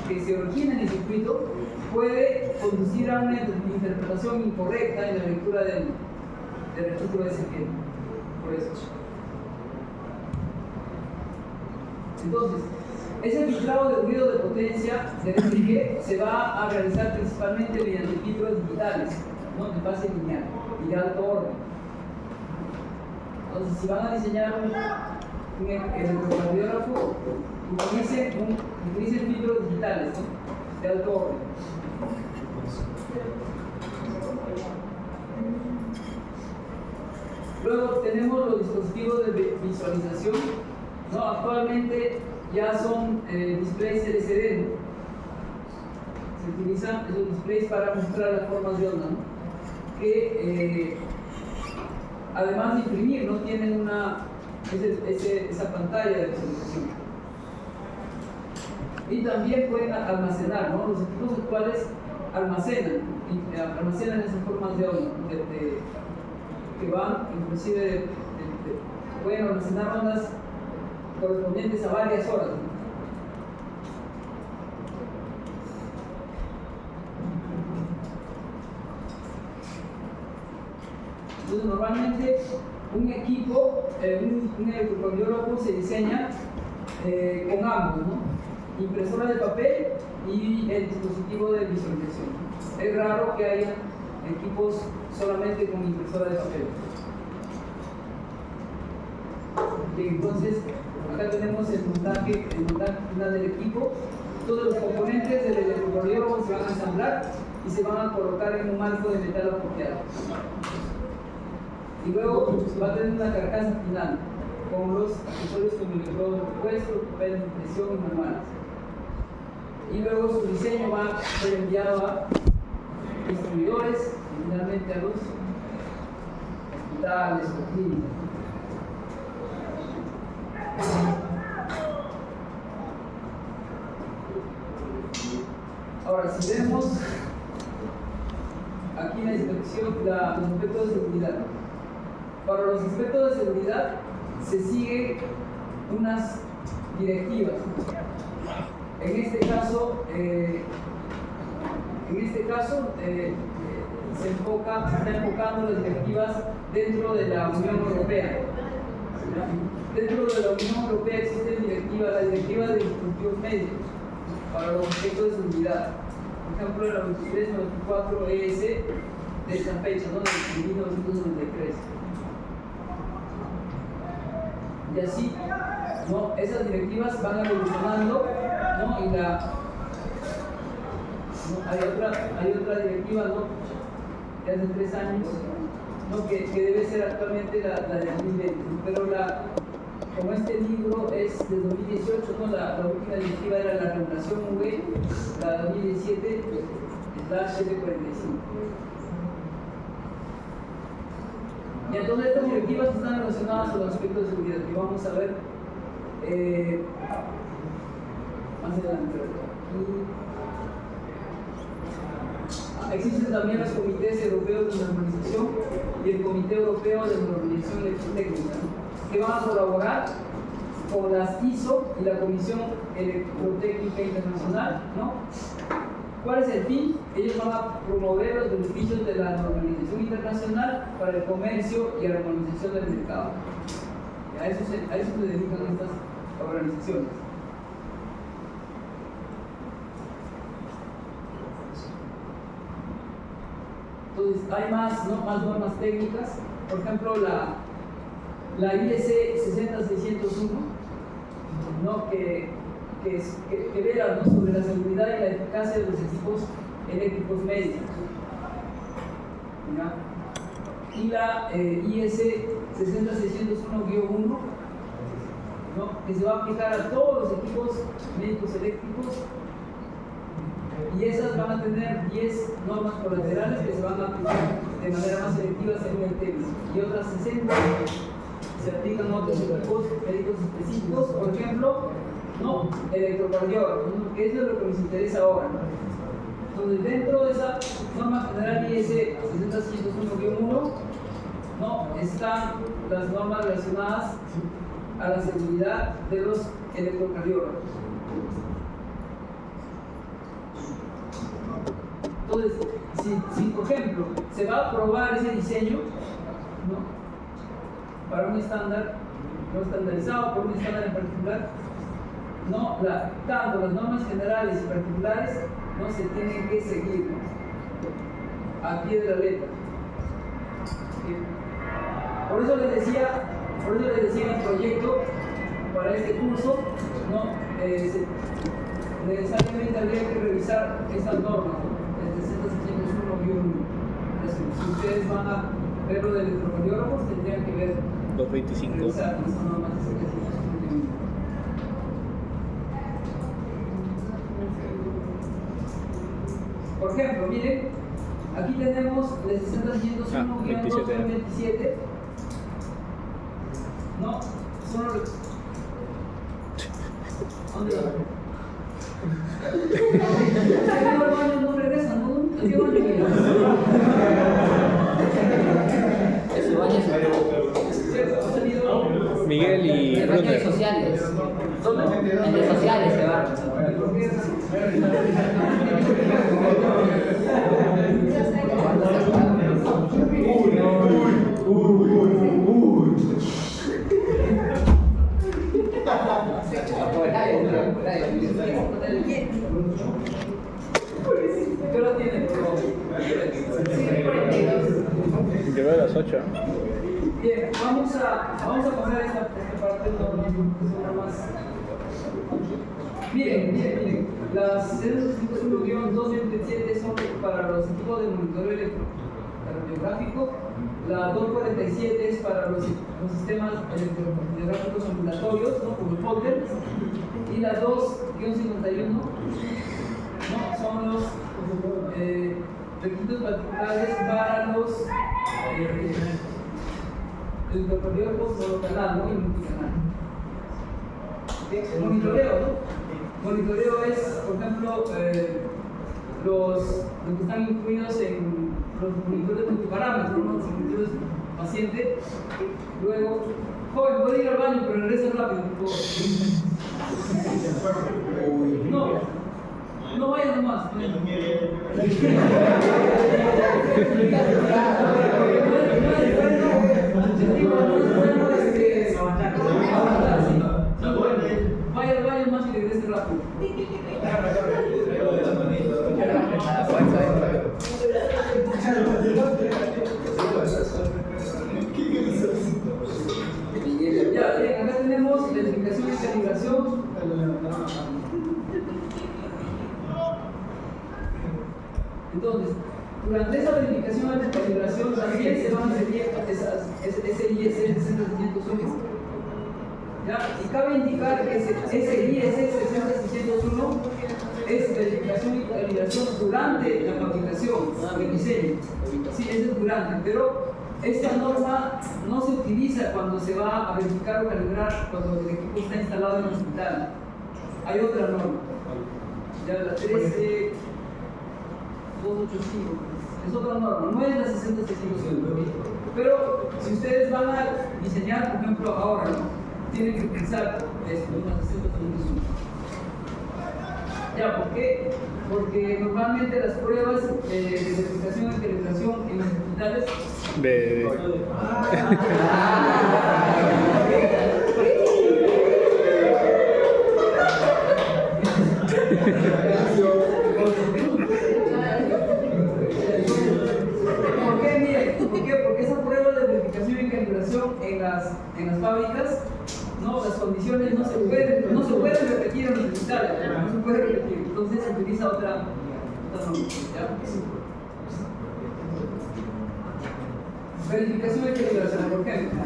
que se origina en el circuito puede conducir a una interpretación incorrecta en la lectura del registro SG. Por eso. Entonces, ese filtrado de ruido de potencia del SG se va a realizar principalmente mediante filtros digitales, ¿no? de fase lineal y de alto orden. Entonces, si van a diseñar un electrocardiógrafo, utilicen un utilicen filtros digitales, ¿no? De alto orden. Luego tenemos los dispositivos de visualización, ¿no? Actualmente ya son displays LCD, ¿no? Se utilizan esos displays para mostrar las formas de onda, ¿no? Que además de imprimir, no tienen esa pantalla de visualización. Y también pueden almacenar, ¿no? Los equipos actuales almacenan esas formas de onda, que van, inclusive, pueden almacenar ondas correspondientes a varias horas, ¿no? Entonces, normalmente un equipo, un electrocardiógrafo se diseña con ambos, ¿no? Impresora de papel y el dispositivo de visualización. Es raro que haya equipos solamente con impresora de papel. Bien, entonces, acá tenemos el montaje final del equipo. Todos los componentes del electrocardiógrafo se van a ensamblar y se van a colocar en un marco de metal apropiado. Y luego va a tener una carcasa final con los accesorios como electrodo repuesto, papel de impresión y manuales. Y luego su diseño va a ser enviado a distribuidores y finalmente a los hospitales o clínicas. Ahora, si vemos aquí en la inspección los aspectos de seguridad. Para los aspectos de seguridad se siguen unas directivas. En este caso se está enfocando las directivas dentro de la Unión Europea. Dentro de la Unión Europea existe la directiva de dispositivos médicos para los aspectos de seguridad. Por ejemplo, la 2394 ES de esta fecha, ¿no? De 1993. Y así, ¿no? Esas directivas van evolucionando, ¿no? Y hay otra directiva, ¿no? De hace 3 años, ¿no? que debe ser actualmente la de 2020, ¿no? Pero como este libro es de 2018, ¿no? La última directiva era la regulación UE, la 2017/745. Y entonces estas directivas están relacionadas con los aspectos de seguridad que vamos a ver más adelante. Existen también los comités europeos de normalización y el Comité Europeo de Normalización Electrotécnica, ¿no? Que van a colaborar con las ISO y la Comisión Electrotécnica Internacional, ¿no? ¿Cuál es el fin? Ellos van a promover los beneficios de la normalización internacional para el comercio y la armonización del mercado. A eso se dedican estas organizaciones. Entonces, hay más normas técnicas. Por ejemplo, la IEC 60601, ¿no? que vela, ¿no? sobre la seguridad y la eficacia de los equipos eléctricos médicos. ¿Ya? Y la IEC 60601-1, ¿no? que se va a aplicar a todos los equipos médicos eléctricos, y esas van a tener 10 normas colaterales que se van a aplicar de manera más selectiva según el tema, y otras 60 se aplican a otros equipos médicos específicos, por ejemplo, ¿no? Electrocardiógrafo, ¿no? Que eso es lo que nos interesa ahora, ¿no? Entonces, dentro de esa norma general IS 60601-1, ¿no? están las normas relacionadas a la seguridad de los electrocardiógrafos. Entonces, si por ejemplo se va a aprobar ese diseño, ¿no? para un estándar no estandarizado, por un estándar en particular, ¿no? Tanto las normas generales y particulares no se tienen que seguir, ¿no? a pie de la letra. Por eso les decía en el proyecto para este curso, ¿no? necesariamente habría que revisar estas normas, el 601-1. Si ustedes van a ver lo de electrocardiógrafos, tendrían que ver 225. revisar estas normas de 701. Por ejemplo, miren, aquí tenemos el 601-227. No, son los... ¿Dónde van? Los baños no regresan, ¿no? ¿A qué baño vienen? Ese baño es ¿Cierto? Ha salido... Miguel y el baño de Brunner. sociales. ¿Dónde? El de sociales se va. ¿Por qué es así? ¿Qué hora tiene? Llegó a las 8. Bien, vamos a pasar esta parte de más. Miren, las 061-227 son para los equipos de monitoreo electrocardiográfico, la 247 es para los sistemas electrocardiográficos ambulatorios, ¿no? Como el Holter, y la 2-51 ¿no? Son los requisitos particulares para los electrocardiólogos monocanal, ¿no? Y multicanal. ¿Okay? Monitoreo, ¿no? Monitoreo es, por ejemplo, los que están incluidos en los monitores multiparámetros, ¿no? Los monitores paciente. Luego, joven, puede ir al baño, pero regresa rápido, por favor. No vaya nomás. Vaya al baño más y regrese rápido. Ya, bien, acá tenemos la explicación de calibración. Entonces, durante esa verificación de calibración también se van a seguir ese ISS 601. ¿Ya? Y cabe indicar que ese ISS 601 es verificación y calibración durante la fabricación del diseño. Sí, eso es durante, pero esta norma no se utiliza cuando se va a verificar o calibrar cuando el equipo está instalado en el hospital. Hay otra norma, ya la 13285, es otra norma, no es la 601. Pero si ustedes van a diseñar, por ejemplo, ahora, ¿no? Tienen que utilizar esto, una 601. Ya, ¿por qué? Porque normalmente las pruebas de verificación y calibración en los hospitales ¿Por qué? Miren, ¿por qué? Porque esa prueba de verificación y calibración en las fábricas, ¿no? Las condiciones no se pueden repetir en los hospitales, no se puede repetir, entonces se utiliza otra norma. ¿Ya? Verificación y calibración, por ejemplo.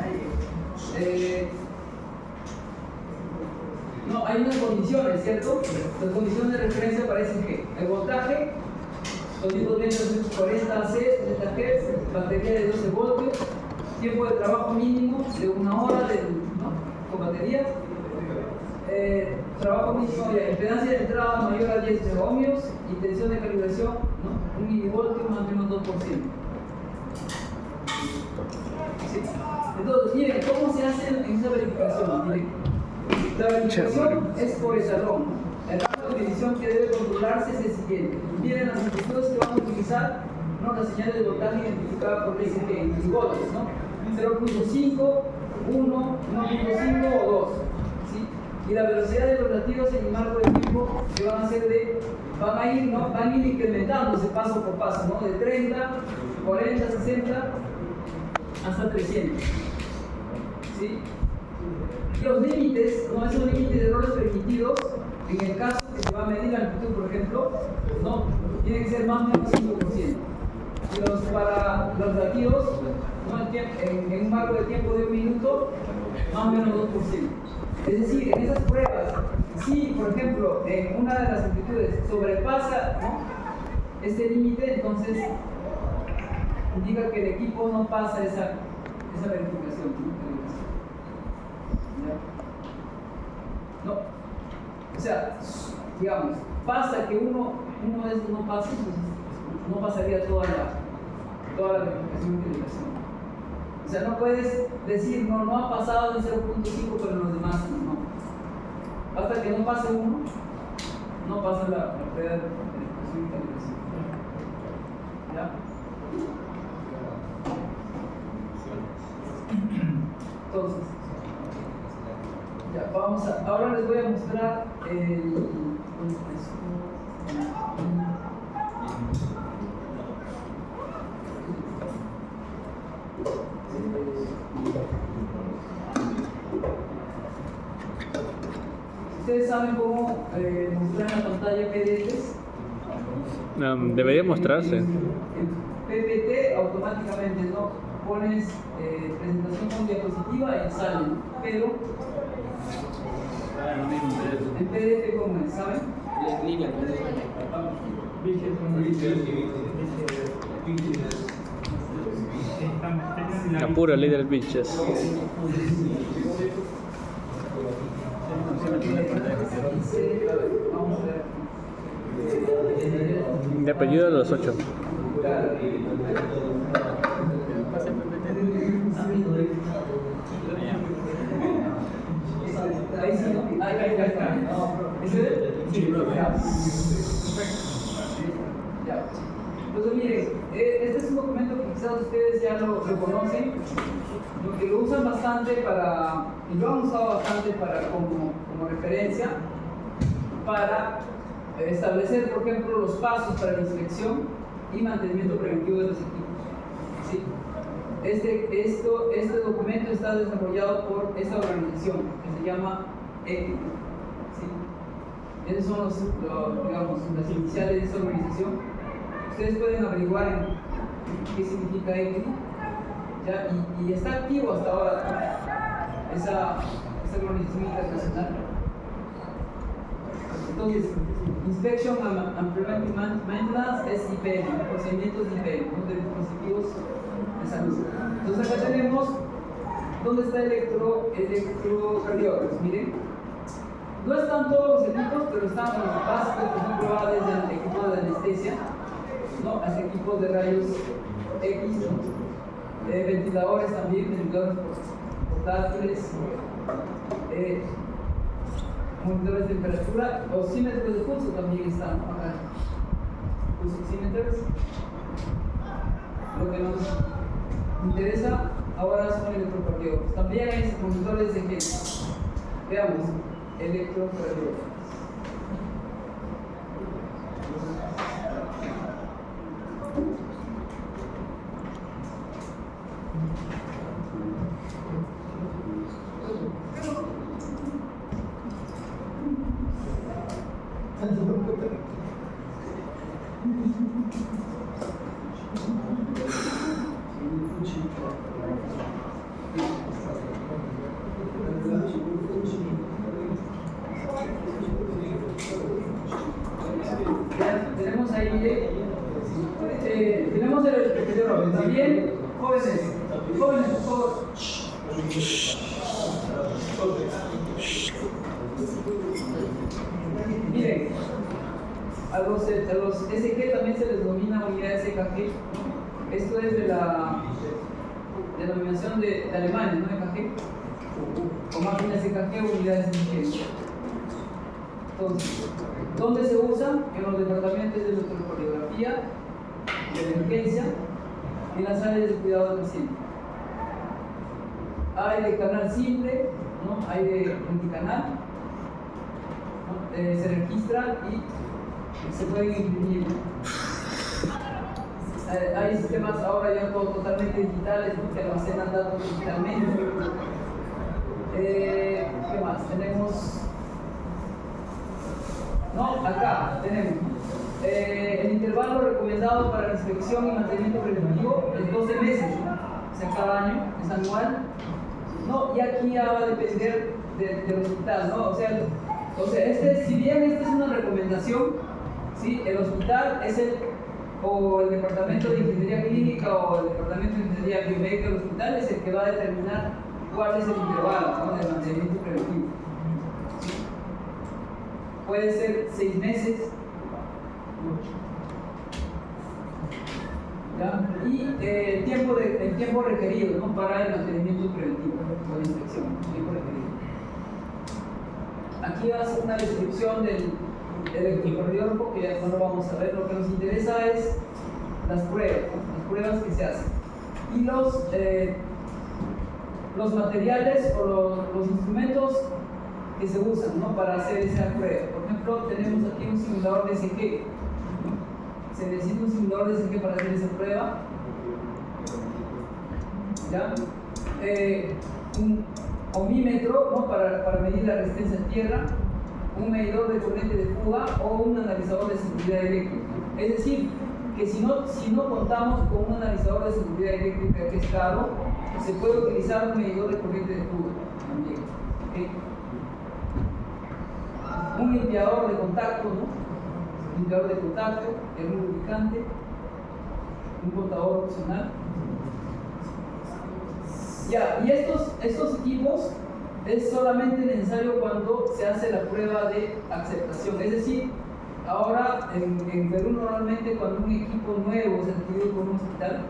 No, hay unas condiciones, ¿cierto? Las condiciones de referencia parecen que el voltaje, 240 AC, 60 Hz, batería de 12 voltios, tiempo de trabajo mínimo de 1 hora ¿no? Con batería, trabajo mínimo de impedancia de entrada mayor a 10 ohmios y tensión de calibración, ¿no? 1 milivoltio más o menos 2%. ¿Sí? Entonces, miren, ¿cómo se hace en esa verificación? Miren, la verificación es por eslabón. El rango de medición que debe controlarse es el siguiente. Miren las instrucciones que vamos a utilizar, ¿no? La señal de voltaje identificada por DCG en milivoltios, ¿no? 0.5, 1, 1.5 o 2. ¿Sí? Y la velocidad de los latidos en el marco de tiempo que van a ser van a ir incrementándose paso por paso, ¿no? De 30, 40, 60 hasta 300. ¿Sí? Los límites, ¿no? Esos límites de errores permitidos, en el caso que se va va a medir la amplitud, por ejemplo, no, tiene que ser más o menos 5%. Y para los latidos, ¿no? En un marco de tiempo de 1 minuto, más o menos 2%. Es decir, en esas pruebas, si por ejemplo en una de las amplitudes sobrepasa, ¿no?, este límite, entonces indica que el equipo no pasa esa verificación. ¿No? O sea, digamos, pasa que uno de esos no pasa, entonces no pasaría toda la verificación de utilización. O sea, no puedes decir, no ha pasado de 0.5, pero en los demás no. Hasta que no pase uno, no pasa la prueba de verificación y calibración. ¿Ya? Entonces, ya, ahora les voy a mostrar ¿ustedes saben cómo mostrar en la pantalla PDFs? Debería mostrarse. En PPT automáticamente no pones presentación con diapositiva y sale, pero en PDF ¿cómo es? ¿Saben? En línea. Apura, líder bitches. Vamos a ver. De apellido de los 8. Ahí sí, ¿no? Ahí está. ¿Ese? Sí, ya. Entonces, miren, este es un documento que quizás ustedes ya lo conocen, porque lo usan bastante y lo han usado bastante como referencia para establecer, por ejemplo, los pasos para la inspección y mantenimiento preventivo de los equipos. ¿Sí? Este documento está desarrollado por esta organización que se llama EPI. ¿Sí? Esas son digamos, las iniciales de esta organización. Ustedes pueden averiguar qué significa EPI, ¿ya? Y está activo hasta ahora esa organización internacional. Entonces, Inspection and Preventive Maintenance es IPM, procedimientos de IPM, ¿no?, de dispositivos de salud. Entonces acá tenemos dónde está electrocardiógrafos. Miren, no están todos los equipos, pero están los básicos, por ejemplo, va desde el equipo de anestesia, ¿no?, hasta equipos de rayos X, ¿no?, ventiladores también, ventiladores portátiles, monitores de temperatura, oxímetros de pulso también están, ¿no?, acá. Los oxímetros. Lo que nos interesa ahora son electrocardiógrafos. También hay monitores de ECG. Veamos, electrocardiógrafos. Tenemos ahí, tenemos el electrocardiógrafo. También, jóvenes, por favor. Miren, a los SG también se les denomina unidades EKG. Esto es de la denominación de Alemania, ¿no? EKG. O máquinas EKG, unidades EKG. Entonces, ¿dónde se usan? En los departamentos de electrocardiografía, de emergencia y en las áreas de cuidado del paciente. Hay de canal simple, ¿no?, hay de multicanal, ¿no?, se registra y se pueden imprimir. Hay sistemas ahora ya totalmente digitales, ¿no?, que almacenan datos digitalmente. ¿Qué más? Tenemos ¿no? Acá tenemos el intervalo recomendado para la inspección y mantenimiento preventivo es 12 meses, ¿no? O sea, cada año, es anual, ¿no? Y aquí ya va a depender del hospital, ¿no? O sea, si bien esta es una recomendación, ¿sí? El hospital es o el departamento de ingeniería clínica o el departamento de ingeniería biomédica del hospital es el que va a determinar cuál es el intervalo, ¿no? De mantenimiento preventivo. ¿Sí? Puede ser 6 meses, ¿ya? Y el tiempo requerido, ¿no? Para el mantenimiento preventivo o la inspección, tiempo requerido. Aquí va a ser una descripción del electrocardiógrafo que ya no lo vamos a ver. Lo que nos interesa es las pruebas, ¿no? Las pruebas que se hacen y los materiales o los instrumentos que se usan, ¿no? Para hacer esa prueba. Por ejemplo, tenemos aquí un simulador de ECG, ¿no? Se necesita un simulador de ECG para hacer esa prueba, ¿ya? Un ohmímetro, ¿no? Para medir la resistencia a tierra, un medidor de corriente de fuga o un analizador de seguridad eléctrica. Es decir, que si no contamos con un analizador de seguridad eléctrica que es caro, se puede utilizar un medidor de corriente de fuga también. ¿Okay? Un limpiador de contacto, ¿no? Limpiador de contacto, un lubricante, un contador opcional. Ya, y estos equipos es solamente necesario cuando se hace la prueba de aceptación. Es decir, ahora en Perú normalmente cuando un equipo nuevo se adquiere por un hospital,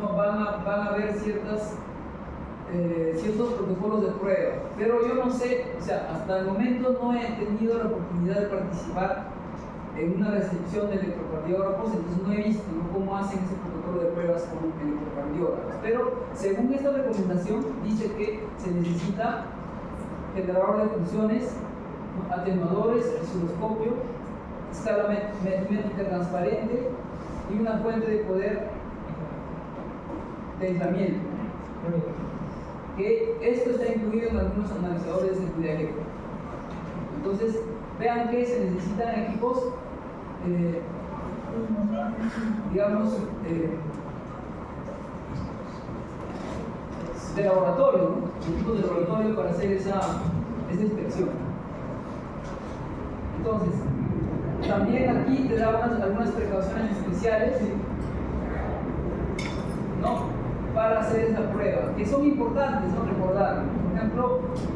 no van a haber ciertos protocolos de prueba. Pero yo no sé, o sea, hasta el momento no he tenido la oportunidad de participar en una recepción de electrocardiógrafos, entonces no he visto, ¿no? Cómo hacen ese protocolo de pruebas con electrocardiógrafos. Pero según esta recomendación dice que se necesita generador de funciones, ¿no? Atenuadores, osciloscopio, escala métrica transparente y una fuente de poder de aislamiento. Que esto está incluido en algunos analizadores de seguridad eléctrica. Entonces, vean que se necesitan equipos, digamos, de laboratorio, ¿no? Equipos de laboratorio para hacer esa inspección. Entonces, también aquí te da algunas precauciones especiales, ¿no? Para hacer esa prueba, que son importantes, ¿no? Recordar, por ejemplo,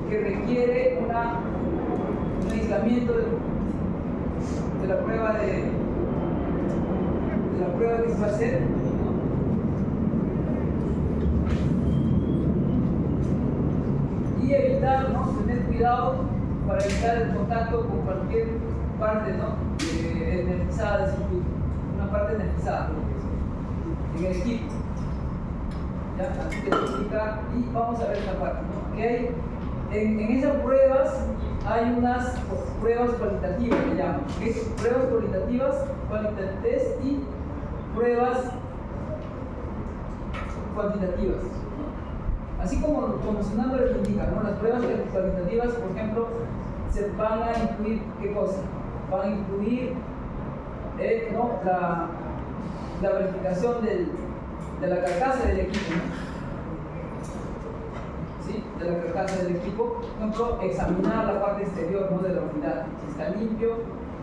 que requiere un aislamiento de la prueba que se va a hacer, ¿no? Y evitar, ¿no? Tener cuidado para evitar el contacto con cualquier parte, ¿no? Energizada del circuito, una parte energizada en el equipo. ¿Ya? Así te lo explica y vamos a ver esta parte, ¿no? Que en esas pruebas hay unas pruebas cualitativas, que llaman, que es pruebas cualitativas, test y pruebas cuantitativas, ¿no? Así como su nombre lo indica, ¿no? Las pruebas cualitativas, por ejemplo, se van a incluir, ¿qué cosa? Van a incluir, ¿no? la verificación de la carcasa del equipo, ¿no? ¿Sí? De la carcasa del equipo, por ejemplo, examinar la parte exterior, ¿no? De la unidad, si está limpio,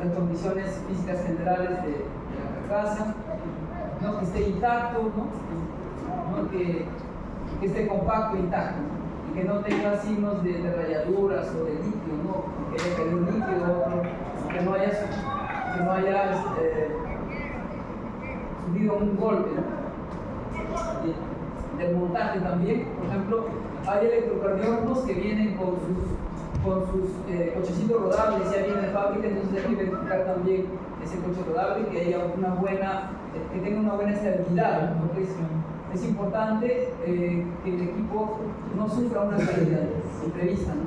las condiciones físicas generales de la carcasa, ¿no? Que esté intacto, ¿no? Que esté compacto, intacto, ¿no? Y que no tenga signos de rayaduras o de líquido, ¿no? Que haya caído líquido, que no haya subido un golpe, ¿no? Del montaje también, por ejemplo, hay electrocardiógrafos que vienen con sus cochecitos rodables, ya viene de fábrica, entonces hay que verificar también ese coche rodable, que haya que tenga una buena estabilidad, ¿no? Porque es importante que el equipo no sufra una caída imprevista, ¿no?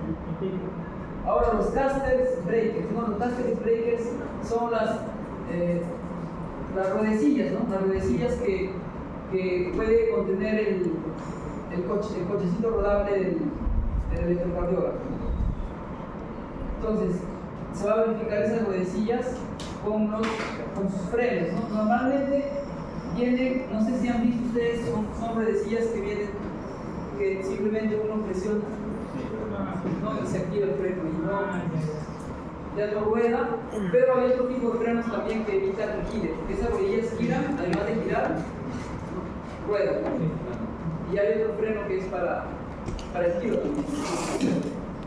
Ahora los casters breakers, ¿no? Los casters breakers son las ruedecillas, ¿no? Las ruedecillas que puede contener el cochecito rodable del electrocardiógrafo. Entonces, se va a verificar esas ruedecillas con sus frenos, ¿no? Normalmente vienen, no sé si han visto ustedes, son ruedecillas que vienen, que simplemente uno presiona, ¿no? Y se activa el freno y ya no rueda, pero hay otro tipo de frenos también que evitan que gire, porque esas ruedillas giran, además de girar, ruedan. Y hay otro freno que es para el giro también.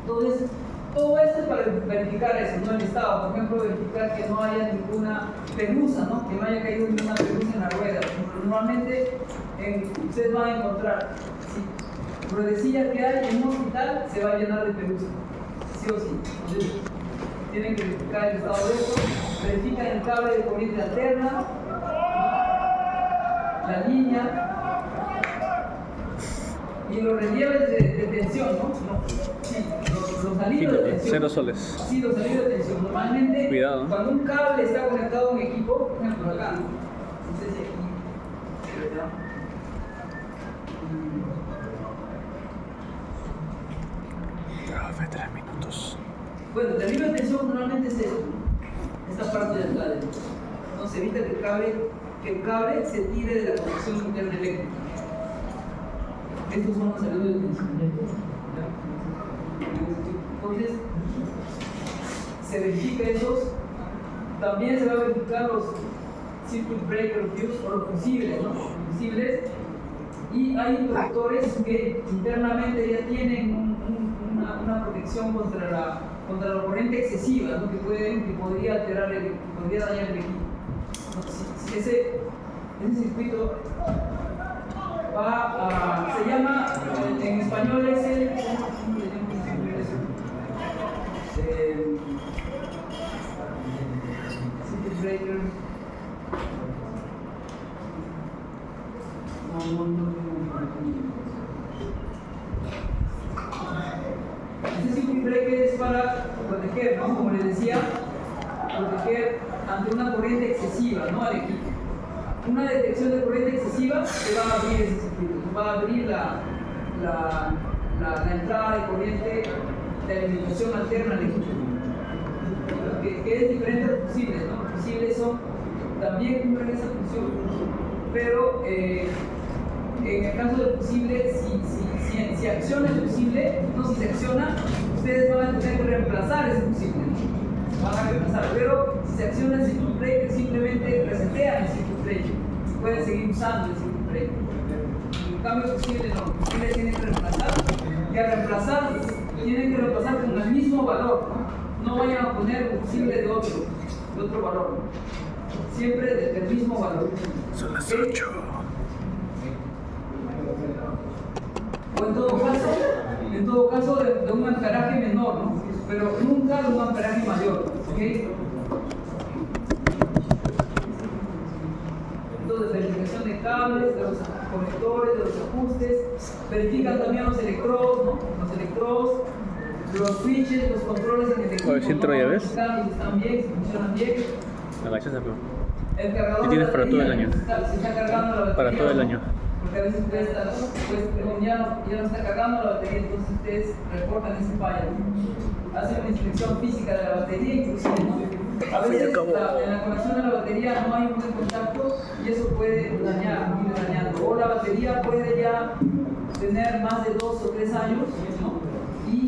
Entonces, todo esto es para verificar eso, ¿no? El estado, por ejemplo, verificar que no haya ninguna pelusa, ¿no? Que no haya caído ninguna pelusa en la rueda. Normalmente ustedes van a encontrar, si ruedecilla que hay en un hospital se va a llenar de pelusa, sí o sí. Entonces, tienen que verificar el estado de esto, verifican el cable de corriente alterna, la línea y los relieves de tensión, ¿no? Sí, los salidos de tensión. 0 soles. Sí, los salidos de tensión. Normalmente, Cuidado. cuando un cable está conectado a un equipo, por ejemplo acá, no sé si aquí, ¿verdad? Profe, 3 minutos. Bueno, el salido de tensión normalmente es esto, esta parte de acá. Entonces evita que el cable se tire de la conexión interna eléctrica. Estos son los salidos de tensión. Entonces, se verifica esos. También se va a verificar los circuit breaker fuse o los fusibles, ¿no? Los fusibles. Y hay interruptores que internamente ya tienen una protección contra la corriente excesiva, ¿no? que podría alterar que podría dañar el equipo. Si ese circuito se llama, en español es el circuit breaker. Este circuit breaker es para proteger, ¿no? Como les decía, proteger ante una corriente excesiva, ¿no? Al equipo. Una detección de corriente excesiva se va a abrir ese circuito, va a abrir la entrada de corriente de alimentación alterna al equipo, que es diferente a los fusibles, ¿no? Los fusibles también cumplen esa función, pero en el caso del fusible, si acciona el fusible, no, si se acciona, ustedes van a tener que reemplazar ese fusible, ¿no? Van a reemplazar, pero si se acciona el circuit breaker, simplemente resetean el circuit breaker y pueden seguir usando el circuit breaker. En cambio, el fusible no, el fusible tiene que reemplazar, y al reemplazar, tienen que reemplazar con el mismo valor, ¿no? No vayan a poner un fusible de otro valor, siempre del mismo valor. Son las ¿Okay? 8. O en todo caso de un amperaje menor, ¿no? Pero nunca de un amperaje mayor, ¿ok? Entonces, verificación de cables, de los conectores, de los ajustes, verifican también los electrodos, ¿no? Los electrodos, los switches, los controles en el equipo. A ver si entro, ya ves. Están bien, si funcionan bien. La gacha se fue. El cargador Y tienes de para todo el batería, año. se está cargando la batería. Para todo el año. Porque a veces ustedes están, pues, ya no está cargando la batería, entonces ustedes reportan ese fallo. Hacen una inspección física de la batería, inclusive, ¿no? A veces en la conexión de la batería no hay un buen contacto y eso puede ir dañando. O la batería puede ya tener más de 2 o 3 años, ¿no? Y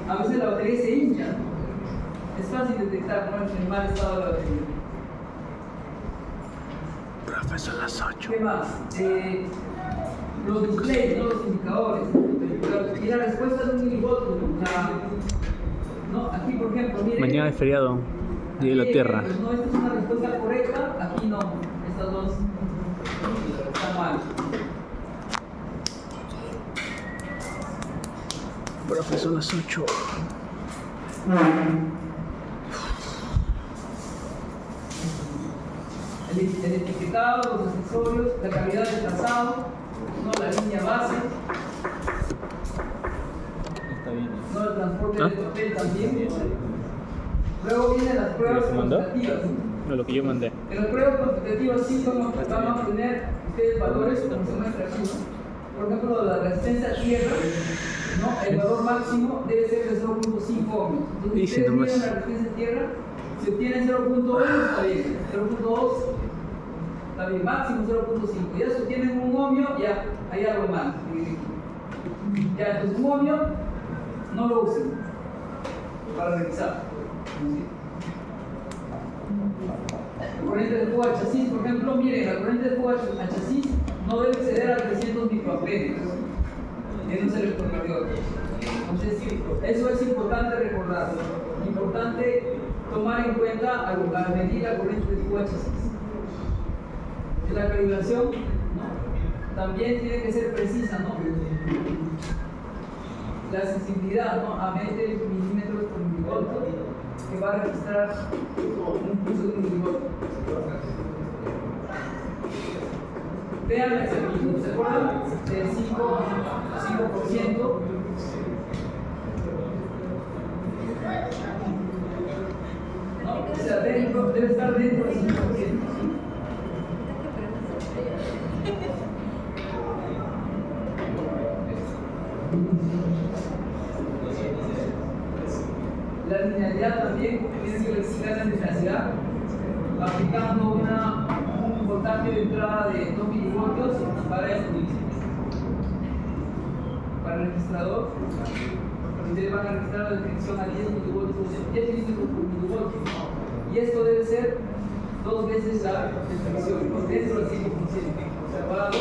a veces la batería se hincha, ¿no? Es fácil detectar, ¿no? El mal estado de la batería. Profe, son las 8. ¿Qué más? Los displays, ¿no? Los indicadores. Y la respuesta de un milivolt, ¿no? Aquí, por ejemplo, miren. Mañana es feriado, Día de la aquí, Tierra. pues, no, esta es una respuesta correcta, aquí no. Estas dos están mal. Profe, son las 8. El etiquetado, los accesorios, la calidad del trazado, ¿no? La línea base, ¿no? El transporte de papel también. Luego vienen las pruebas ¿Lo que mandó? cuantitativas. No, lo que yo mandé. En las pruebas cuantitativas sí van a obtener ustedes valores como se muestra aquí, ¿no? por ejemplo, la resistencia a tierra, ¿no? El valor máximo debe ser de 0.5 ohmios. Entonces, Y si si ustedes nomás- miden la resistencia a tierra, si obtienen 0.1, está bien. 0.2, está bien. Máximo 0.5. Ya si obtienen un ohmio, ya hay algo mal. Ya, entonces un ohmio no lo usen para revisar. ¿Sí? Corriente de fuga al chasis, por ejemplo, miren, la corriente de fuga al chasis no debe exceder a 300 microamperios en un electrocardiógrafo. Entonces, eso es importante recordar. Importante tomar en cuenta al medir la corriente de fuga al chasis. La calibración, ¿no? También tiene que ser precisa, ¿no? La sensibilidad, ¿no? A 20 milímetros por milivoltio, que va a registrar un pulso de un milivoltio. Vean la exactitud, ¿se acuerdan? Del 5%. ¿No? O sea, debe estar dentro del 5%. La linealidad también tiene que verificar la linealidad aplicando un voltaje de entrada de 2 milivoltios para el registrador. Ustedes van a registrar la detección a 10 milivoltios, 10 milímetros por milivoltio. Y esto debe ser 2 veces la detección, dentro del 5%. Separado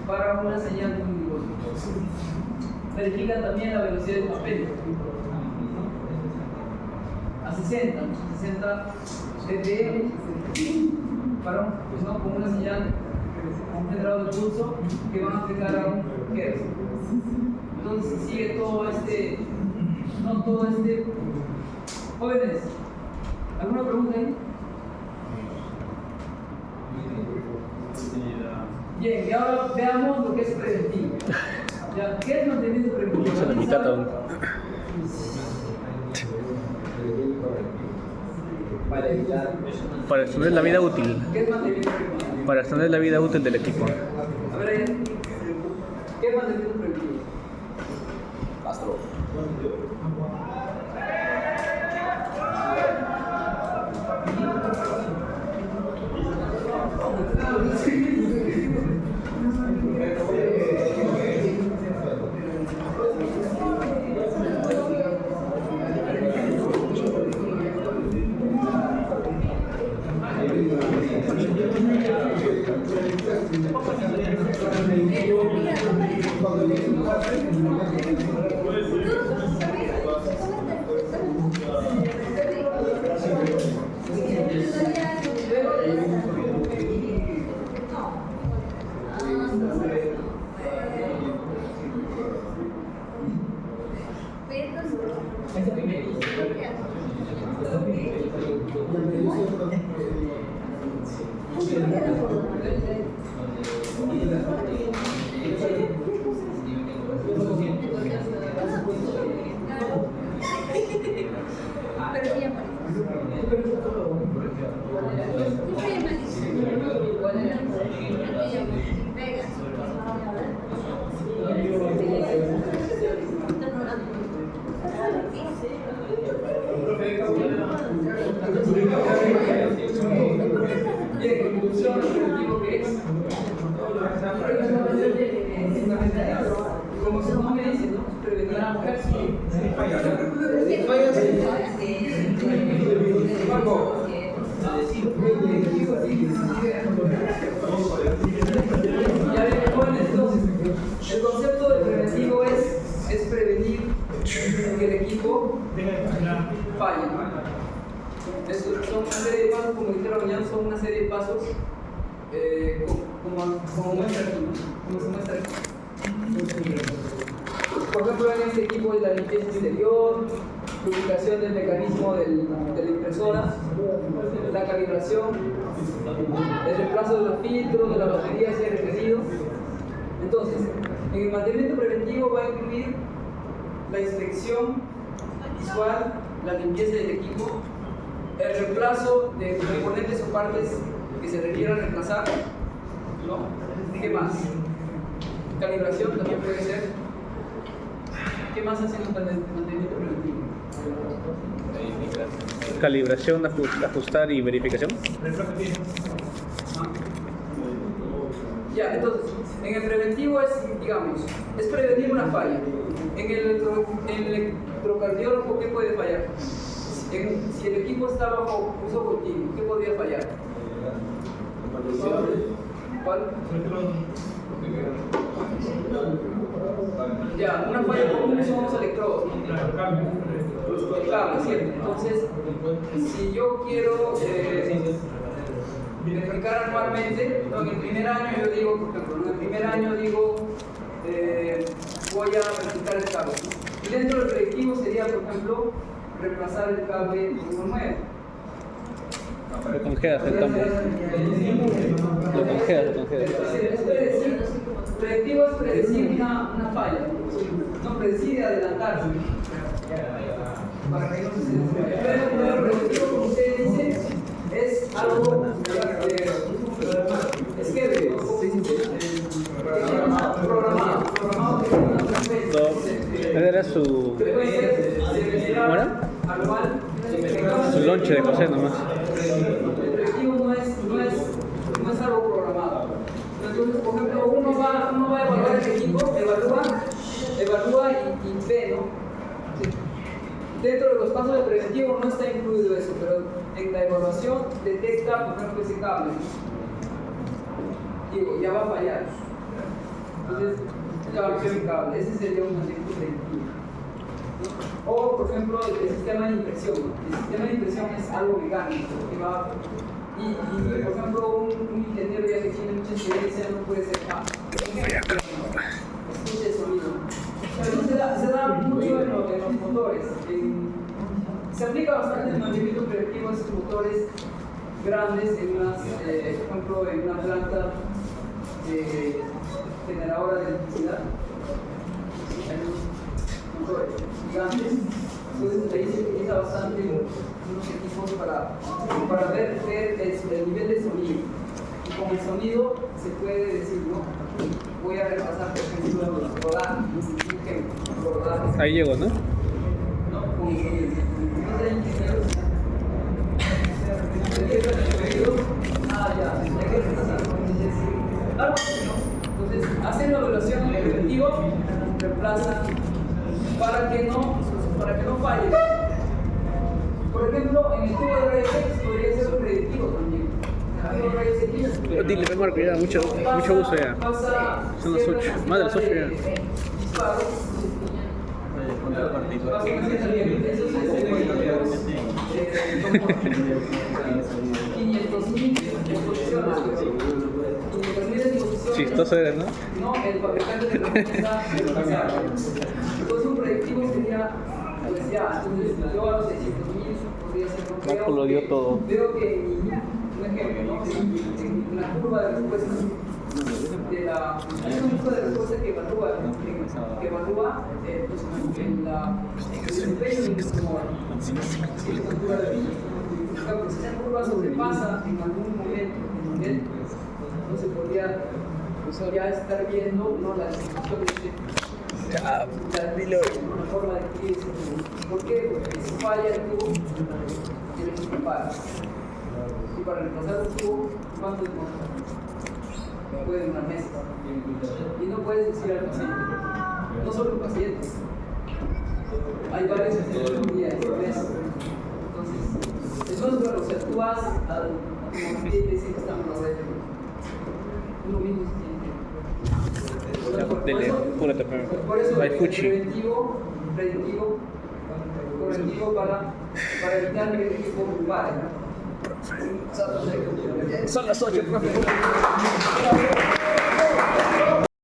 para una señal de 1 milivoltio. Verifican también la velocidad del papel. A 60 dBm para ¿no? con una señal con un grado de pulso que van a aplicar a 1 Hz. Entonces sigue todo este, no todo este. Jóvenes, ¿alguna pregunta ahí? Bien, y ahora veamos lo que es preventivo. Ya, ¿qué es mantenimiento preventivo? Estamos a la mitad aún. Para extender la vida útil. ¿Qué es mantenimiento preventivo? Para extender la vida útil del equipo. A ver, ahí. ¿Qué es mantenimiento preventivo? Bien, conclusión, preventivo que es. Como su nombre dice, ¿no? Prevenir a la mujer si fallas. Marco. Ya ven, jóvenes, entonces, el concepto de preventivo es prevenir que el equipo falle. Son una serie de pasos, como dijeron ya, son una serie de pasos como muestra aquí, como se muestra aquí. Por ejemplo, en este equipo es la limpieza exterior, lubricación del mecanismo de la impresora, la calibración, el reemplazo de los filtros, de la batería si es requerido. Entonces, en el mantenimiento preventivo va a incluir la inspección visual, la limpieza del equipo, el reemplazo de componentes o partes que se requieran reemplazar, ¿no? ¿Qué más? Calibración también puede ser. ¿Qué más hacen los mantenimiento preventivo? Calibración, ajustar y verificación. Ya, entonces, en el preventivo es, digamos, es prevenir una falla. En el electrocardiógrafo, ¿qué puede fallar? Si el equipo está bajo uso continuo, ¿qué podría fallar? ¿Cuál? Ya, una falla común son los electrodos, ¿no? El cable, ¿cierto? Entonces, si yo quiero verificar anualmente, no, en el primer año yo digo, por ejemplo, en el primer año digo, voy a verificar el cable. Y dentro del predictivo sería, por ejemplo, reemplazar el cable por uno nuevo. Lo congelas el campo. Lo congelas. Es predecir, predictivo es predecir una falla, no predecir y adelantarse. Para que no se pero el predictivo, como usted dice, es algo programado ¿Cuál era su... ¿Cómo era? Su lonche de coser nomás. El predictivo no es algo programado. Entonces, por ejemplo, uno va a evaluar el equipo, evalúa y ve, ¿no? Dentro de los pasos de preventivo no está incluido eso, pero en la evaluación detecta, por ejemplo, ese cable. Digo, ya va a fallar. Entonces, ya va a cambiar el cable. Ese sería un aspecto predictivo. O, por ejemplo, el sistema de impresión. El sistema de impresión es algo mecánico que va. Y por ejemplo, un ingeniero ya que tiene mucha experiencia no puede ser escuche el sonido. Pero se da mucho en los motores. Se aplica bastante el mantenimiento preventivo a esos motores grandes, por ejemplo, en una planta generadora de electricidad. Hay unos motores gigantes. Entonces ahí se utiliza bastante unos equipos para ver el nivel de sonido. Y con el sonido se puede decir, ¿no? Voy a repasar, por ejemplo, los rodajes. Ahí llegó, ¿no? No, con el sonido. Entonces hay ingenieros. Ya, hay que repasar. Algo así, ¿no? Entonces, hacen la evaluación en el preventivo, reemplazan para que no falle. Por ejemplo, en el tubo de rayos X podría ser un predictivo también. En el tubo de rayos X. Dile, Marco, ya, mucho uso ya. Son las 8, más de las 8 ya. Disparos. Chistoso era, ¿no? No, el fabricante de la pieza entonces un predictivo sería, pues ya, entonces yo a los 600.000 podría ser Marco lo dio todo. Veo que un ejemplo, ¿no? En la curva de respuesta hay una curva de respuesta que evalúa pues, en el desempeño del mismo si esa curva sobrepasa en algún momento el nivel, entonces podría ya estar viendo, ¿no?, la distribución de una forma de crisis. ¿Por qué? Porque si falla el tubo, tiene que preparar. Y para reemplazar el tubo, ¿cuánto demora? Puede una mesa. Y no puedes decir al paciente, no solo el paciente, hay varios días, meses. Entonces, bueno, o sea, tú vas a tu mamá y dices que estamos en la red. Uno mismo se tiene. Por eso Hay fuchi. preventivo para evitar que el equipo pare. Son las 8, profe.